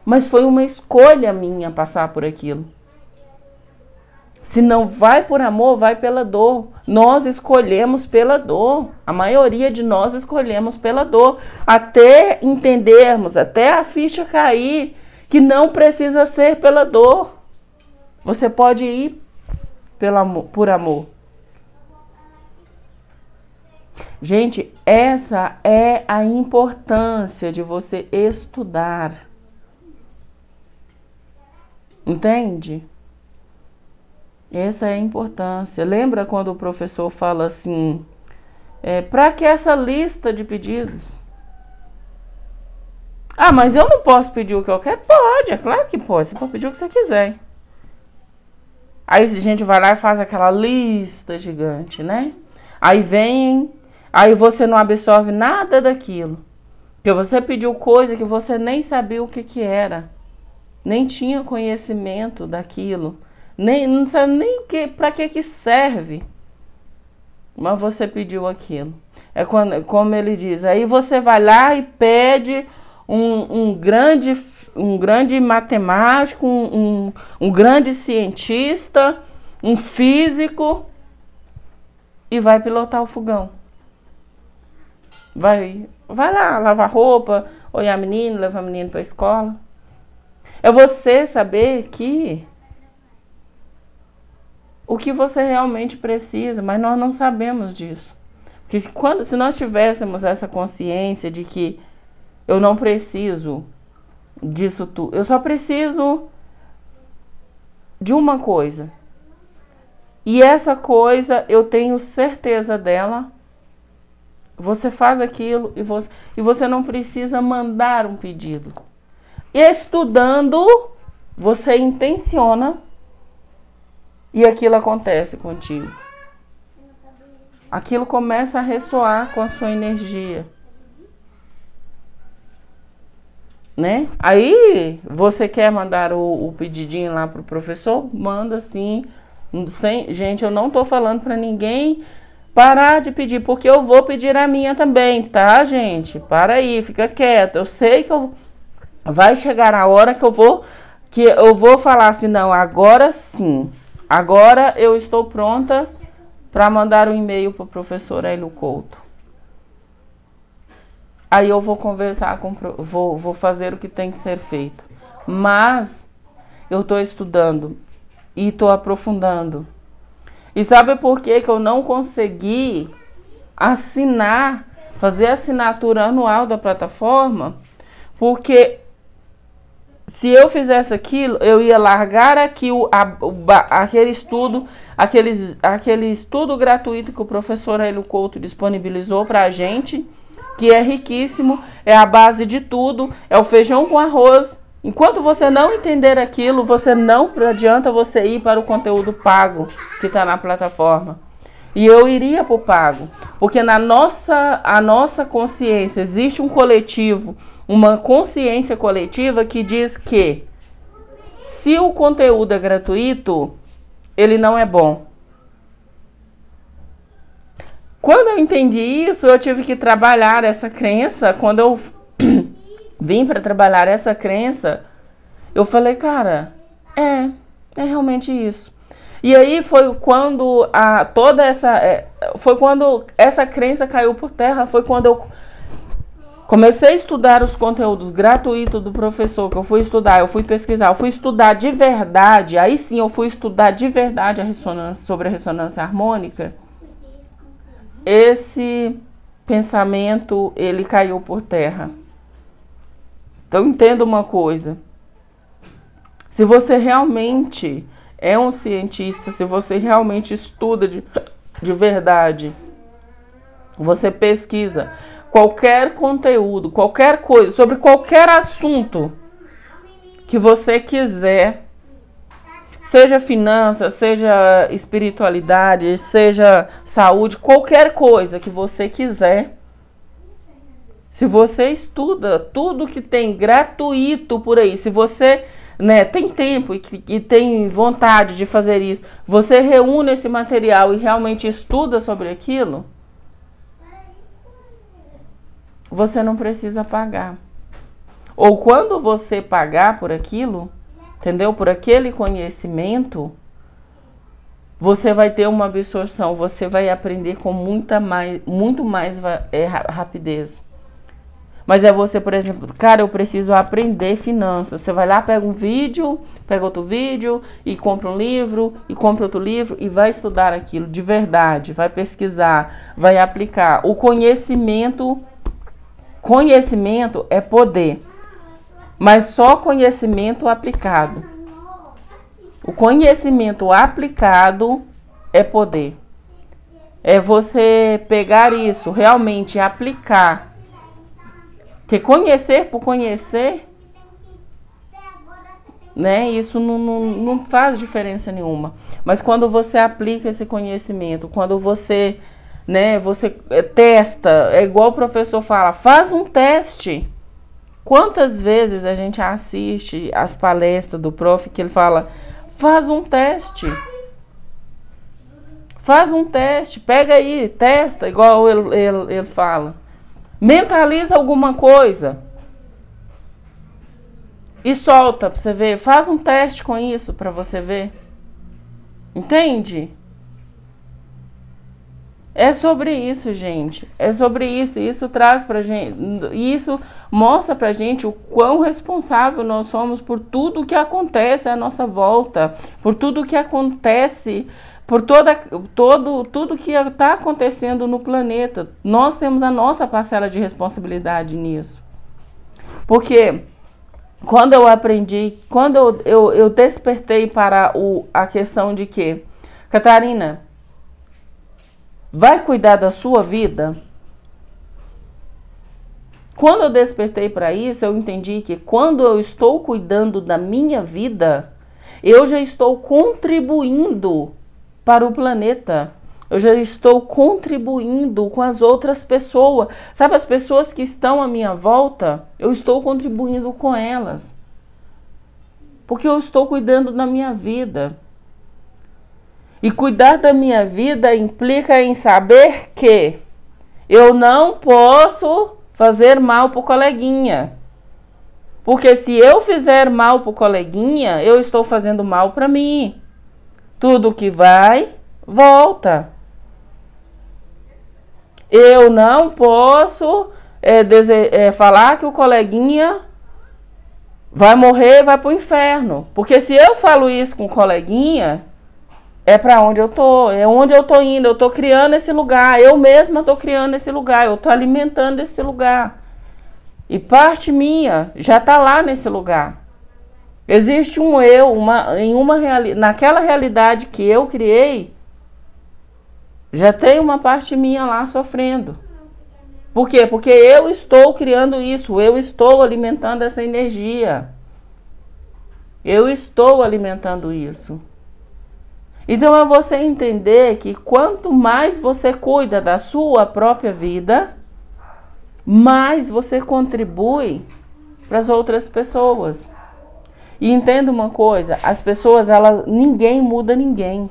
Mas foi uma escolha minha passar por aquilo. Se não vai por amor, vai pela dor. Nós escolhemos pela dor. A maioria de nós escolhemos pela dor. Até entendermos, até a ficha cair, que não precisa ser pela dor. Você pode ir por amor. Gente, essa é a importância de você estudar. Entende? Essa é a importância. Lembra quando o professor fala assim, para que essa lista de pedidos? Ah, mas eu não posso pedir o que eu quero? Pode, é claro que pode. Você pode pedir o que você quiser. Aí a gente vai lá e faz aquela lista gigante, né? Aí você não absorve nada daquilo. Porque você pediu coisa que você nem sabia o que era. Nem tinha conhecimento daquilo. Não sabe nem para que serve. Mas você pediu aquilo. Como ele diz, aí você vai lá e pede um grande matemático, um grande cientista, um físico, e vai pilotar o fogão. Vai lá lavar roupa, olhar a menina, levar a menina para a escola. É você saber que o que você realmente precisa, mas nós não sabemos disso. Porque se nós tivéssemos essa consciência de que eu não preciso disso tudo, eu só preciso de uma coisa. E essa coisa, eu tenho certeza dela. Você faz aquilo e você não precisa mandar um pedido. Estudando, você intenciona e aquilo acontece contigo. Aquilo começa a ressoar com a sua energia. Né? Aí, você quer mandar o pedidinho lá pro professor? Manda sim. Gente, eu não tô falando para ninguém parar de pedir, porque eu vou pedir a minha também, tá, gente? Para aí, fica quieto. Eu sei que vai chegar a hora que eu vou falar assim, não, agora sim. Agora eu estou pronta para mandar um e-mail para o professor Hélio Couto. Aí eu vou conversar vou fazer o que tem que ser feito. Mas eu estou estudando e estou aprofundando. E sabe por que eu não consegui fazer a assinatura anual da plataforma? Porque se eu fizesse aquilo, eu ia largar aqui aquele estudo gratuito que o professor Hélio Couto disponibilizou para a gente, que é riquíssimo, é a base de tudo, é o feijão com arroz. Enquanto você não entender aquilo, não adianta você ir para o conteúdo pago que está na plataforma. E eu iria para o pago, porque a nossa consciência, existe um coletivo, uma consciência coletiva que diz que se o conteúdo é gratuito, ele não é bom. Quando eu entendi isso, eu tive que trabalhar essa crença. Quando eu vim para trabalhar essa crença, eu falei, cara, é realmente isso. E aí foi quando essa crença caiu por terra, foi quando eu comecei a estudar os conteúdos gratuitos do professor, que eu fui estudar, eu fui pesquisar, eu fui estudar de verdade, aí sim eu fui estudar de verdade sobre a ressonância harmônica. Esse pensamento, ele caiu por terra. Então entenda uma coisa, se você realmente é um cientista, se você realmente estuda de verdade, você pesquisa qualquer conteúdo, qualquer coisa, sobre qualquer assunto que você quiser, seja finanças, seja espiritualidade, seja saúde, qualquer coisa que você quiser, se você estuda tudo que tem gratuito por aí, se você tem tempo e tem vontade de fazer isso, você reúne esse material e realmente estuda sobre aquilo, você não precisa pagar. Ou quando você pagar por aquilo, entendeu? Por aquele conhecimento, você vai ter uma absorção, você vai aprender com muito mais rapidez. Mas é você, por exemplo, cara, eu preciso aprender finanças. Você vai lá, pega um vídeo, pega outro vídeo, e compra um livro, e compra outro livro, e vai estudar aquilo de verdade, vai pesquisar, vai aplicar. O conhecimento é poder, mas só conhecimento aplicado. O conhecimento aplicado é poder. É você pegar isso, realmente aplicar. Porque conhecer por conhecer, isso não faz diferença nenhuma. Mas quando você aplica esse conhecimento, quando você testa, é igual o professor fala, faz um teste. Quantas vezes a gente assiste as palestras do prof que ele fala, faz um teste. Faz um teste, pega aí, testa, igual ele fala. Mentaliza alguma coisa. E solta pra você ver. Faz um teste com isso pra você ver. Entende? É sobre isso, gente. É sobre isso. Isso traz pra gente. Isso mostra pra gente o quão responsável nós somos por tudo que acontece à nossa volta. Por tudo que acontece. Por tudo que está acontecendo no planeta. Nós temos a nossa parcela de responsabilidade nisso. Porque quando eu aprendi, quando eu despertei para a questão de que, Catarina, vai cuidar da sua vida? Quando eu despertei para isso, eu entendi que quando eu estou cuidando da minha vida, eu já estou contribuindo para o planeta. Eu já estou contribuindo com as outras pessoas. Sabe, as pessoas que estão à minha volta, eu estou contribuindo com elas. Porque eu estou cuidando da minha vida. E cuidar da minha vida implica em saber que eu não posso fazer mal para o coleguinha. Porque se eu fizer mal para o coleguinha, eu estou fazendo mal para mim. Tudo que vai, volta. Eu não posso falar que o coleguinha vai morrer, vai para o inferno. Porque se eu falo isso com o coleguinha, é para onde eu tô, é onde eu tô indo, eu tô criando esse lugar, eu mesma tô criando esse lugar, eu tô alimentando esse lugar. E parte minha já tá lá nesse lugar. Existe um eu, naquela realidade que eu criei, já tem uma parte minha lá sofrendo. Por quê? Porque eu estou criando isso, eu estou alimentando essa energia. Eu estou alimentando isso. Então é você entender que quanto mais você cuida da sua própria vida, mais você contribui para as outras pessoas. E entenda uma coisa, as pessoas, ninguém muda ninguém.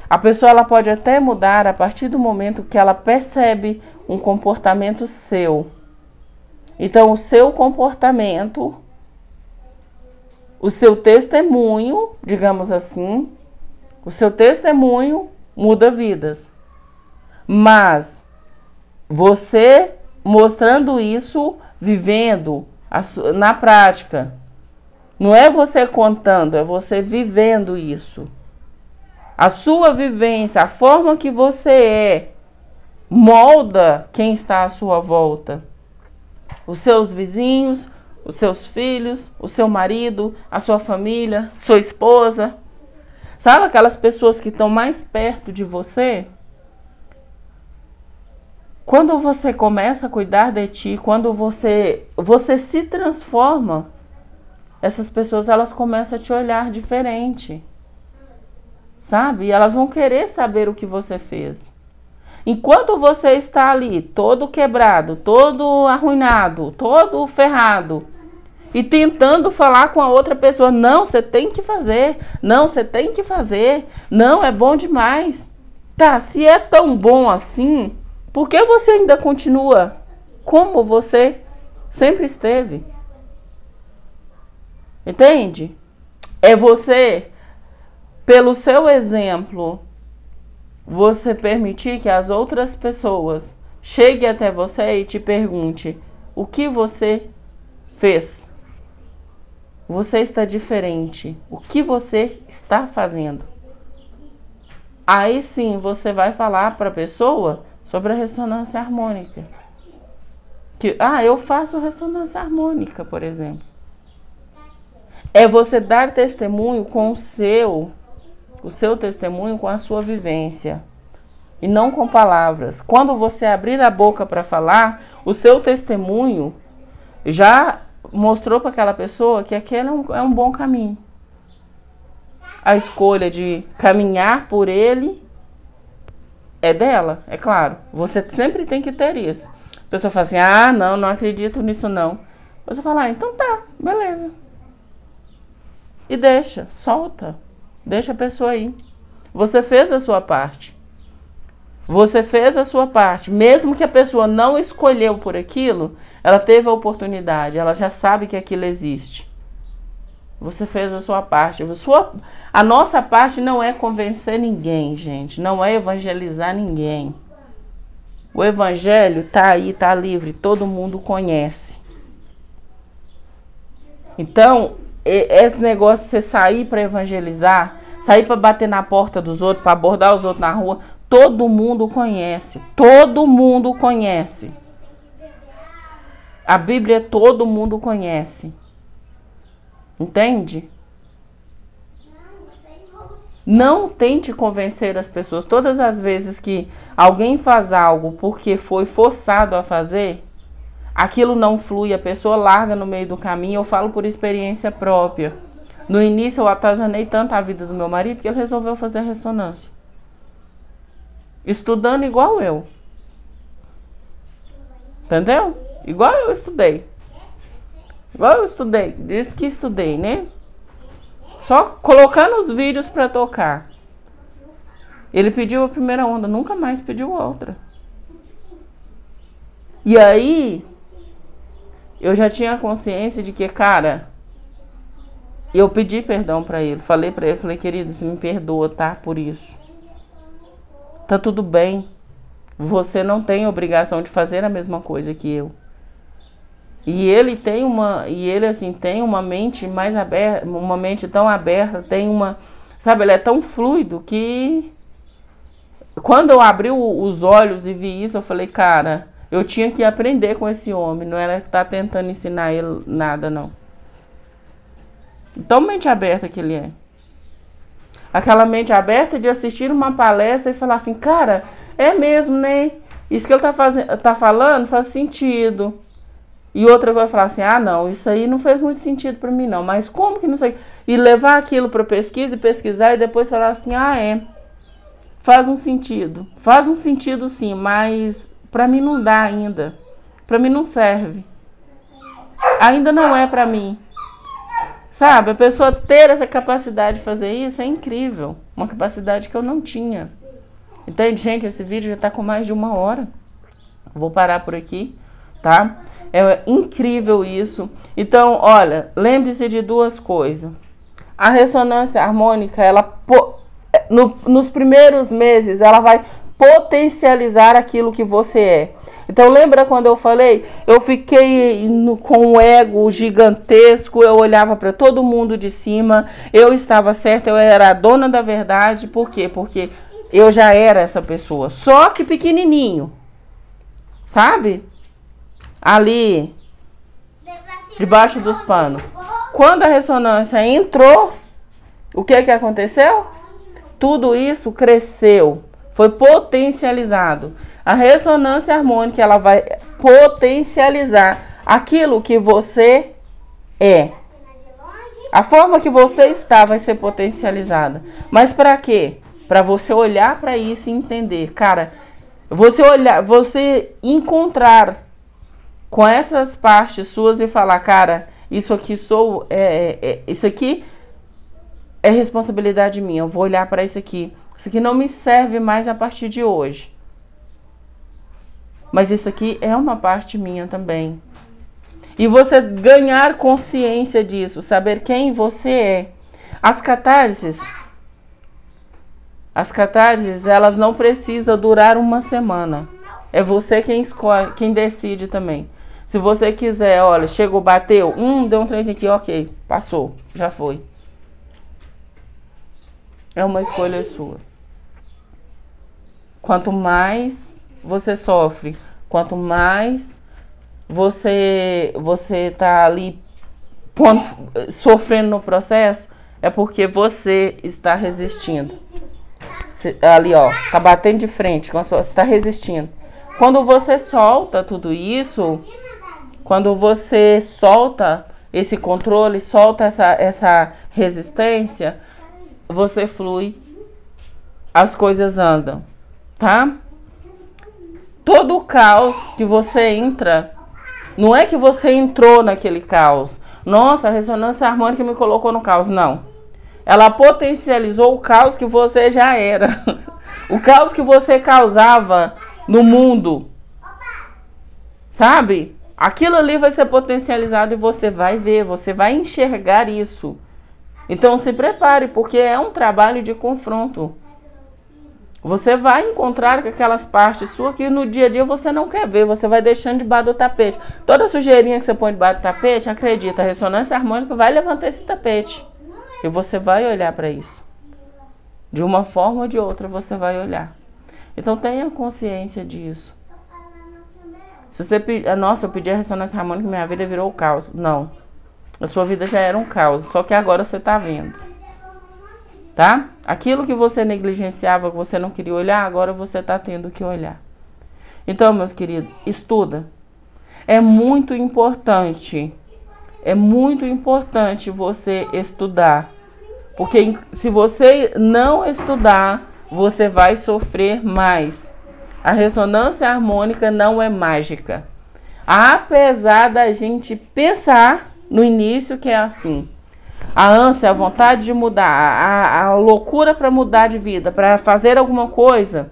A pessoa ela pode até mudar a partir do momento que ela percebe um comportamento seu. Então o seu comportamento, o seu testemunho, digamos assim, o seu testemunho muda vidas. Mas você mostrando isso, vivendo na prática, não é você contando, é você vivendo isso. A sua vivência, a forma que você molda quem está à sua volta. Os seus vizinhos, os seus filhos, o seu marido, a sua família, sua esposa. Sabe aquelas pessoas que estão mais perto de você? Quando você começa a cuidar de ti, quando você se transforma, essas pessoas elas começam a te olhar diferente. Sabe? E elas vão querer saber o que você fez. Enquanto você está ali, todo quebrado, todo arruinado, todo ferrado, e tentando falar com a outra pessoa, não, você tem que fazer, não, você tem que fazer, não, é bom demais. Tá, se é tão bom assim, por que você ainda continua como você sempre esteve? Entende? É você, pelo seu exemplo, você permitir que as outras pessoas cheguem até você e te pergunte o que você fez. Você está diferente. O que você está fazendo? Aí sim você vai falar para a pessoa sobre a ressonância harmônica. Eu faço ressonância harmônica, por exemplo. É você dar testemunho com o seu testemunho com a sua vivência. E não com palavras. Quando você abrir a boca para falar, o seu testemunho já mostrou para aquela pessoa que aquele é um bom caminho. A escolha de caminhar por ele é dela, é claro. Você sempre tem que ter isso. A pessoa fala assim, não acredito nisso não. Você fala, então tá, beleza. E solta. Deixa a pessoa ir. Você fez a sua parte. Você fez a sua parte. Mesmo que a pessoa não escolheu por aquilo, ela teve a oportunidade, ela já sabe que aquilo existe. Você fez a sua parte. A nossa parte não é convencer ninguém, gente. Não é evangelizar ninguém. O evangelho tá aí, tá livre. Todo mundo conhece. Então, esse negócio de você sair para evangelizar, sair para bater na porta dos outros, para abordar os outros na rua, todo mundo conhece. Todo mundo conhece. A Bíblia todo mundo conhece. Entende? Não tente convencer as pessoas. Todas as vezes que alguém faz algo porque foi forçado a fazer, aquilo não flui, a pessoa larga no meio do caminho. Eu falo por experiência própria. No início eu atazanei tanto a vida do meu marido que ele resolveu fazer a ressonância. Estudando igual eu. Entendeu? Igual eu estudei. Igual eu estudei. Disse que estudei, né? Só colocando os vídeos para tocar. Ele pediu a primeira onda, nunca mais pediu outra. E aí, eu já tinha consciência de que, cara, eu pedi perdão para ele. Falei para ele, falei, querido, você me perdoa, tá? Por isso. Tá tudo bem. Você não tem obrigação de fazer a mesma coisa que eu. E ele tem tem uma mente mais aberta, uma mente tão aberta, tem uma, sabe, ele é tão fluido que quando eu abri os olhos e vi isso, eu falei, cara, eu tinha que aprender com esse homem, não era estar tentando ensinar ele nada, não. Tão mente aberta que ele é. Aquela mente aberta de assistir uma palestra e falar assim, cara, é mesmo, né? Isso que ele tá falando faz sentido. E outra vai falar assim, ah não, isso aí não fez muito sentido para mim não, mas como que não sei? E levar aquilo para pesquisa e pesquisar e depois falar assim, ah faz um sentido sim, mas para mim não dá ainda, para mim não serve, ainda não é para mim. Sabe, a pessoa ter essa capacidade de fazer isso é incrível, uma capacidade que eu não tinha. Entende, gente? Esse vídeo já está com mais de 1 hora, vou parar por aqui, tá? É incrível isso. Então, olha, lembre-se de 2 coisas. A ressonância harmônica, nos primeiros meses, ela vai potencializar aquilo que você é. Então, lembra quando eu falei? Eu fiquei com o ego gigantesco, eu olhava para todo mundo de cima, eu estava certa, eu era a dona da verdade. Por quê? Porque eu já era essa pessoa, só que pequenininho, sabe? Ali, debaixo dos panos. Quando a ressonância entrou, o que aconteceu? Tudo isso cresceu, foi potencializado. A ressonância harmônica, ela vai potencializar aquilo que você é. A forma que você está vai ser potencializada. Mas para quê? Para você olhar para isso e entender. Cara, você encontrar com essas partes suas e falar, cara, isso aqui isso aqui é responsabilidade minha, eu vou olhar para isso aqui não me serve mais a partir de hoje, mas isso aqui é uma parte minha também. E você ganhar consciência disso, saber quem você é. As catarses, elas não precisam durar 1 semana, é você quem escolhe, quem decide também. Se você quiser, olha, chegou, bateu, deu um trenzinho aqui, ok, passou, já foi. É uma escolha sua. Quanto mais você sofre, quanto mais você tá ali sofrendo no processo, é porque você está resistindo. Ali, ó, tá batendo de frente, você tá resistindo. Quando você solta tudo isso, quando você solta esse controle, solta essa resistência, você flui, as coisas andam, tá? Todo o caos que você entra, não é que você entrou naquele caos. Nossa, a ressonância harmônica me colocou no caos. Não. Ela potencializou o caos que você já era. O caos que você causava no mundo. Sabe? aquilo ali vai ser potencializado e você vai ver, você vai enxergar isso. Então se prepare, porque é um trabalho de confronto. Você vai encontrar aquelas partes suas que no dia a dia você não quer ver, você vai deixando debaixo do tapete. Toda sujeirinha que você põe debaixo do tapete, acredita, a ressonância harmônica vai levantar esse tapete. E você vai olhar para isso. De uma forma ou de outra você vai olhar. Então tenha consciência disso. Se você pedir, nossa, eu pedi a ressonância harmônica e minha vida virou o caos. Não. A sua vida já era um caos, só que agora você está vendo. Tá? Aquilo que você negligenciava, que você não queria olhar, agora você está tendo que olhar. Então, meus queridos, estuda. É muito importante você estudar. Porque se você não estudar, você vai sofrer mais. A ressonância harmônica não é mágica. Apesar da gente pensar no início que é assim. A ânsia, a vontade de mudar, a loucura para mudar de vida, para fazer alguma coisa,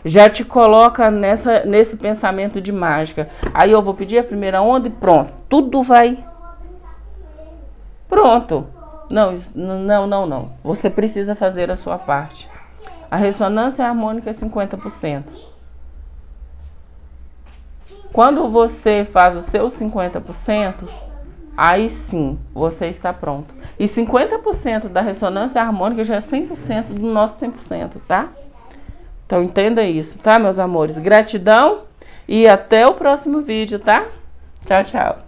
já te coloca nesse pensamento de mágica. Aí eu vou pedir a primeira onda e pronto, tudo vai. Pronto. Não. Você precisa fazer a sua parte. A ressonância harmônica é 50%. Quando você faz o seu 50%, aí sim, você está pronto. E 50% da ressonância harmônica já é 100% do nosso 100%, tá? Então entenda isso, tá, meus amores? Gratidão e até o próximo vídeo, tá? Tchau, tchau.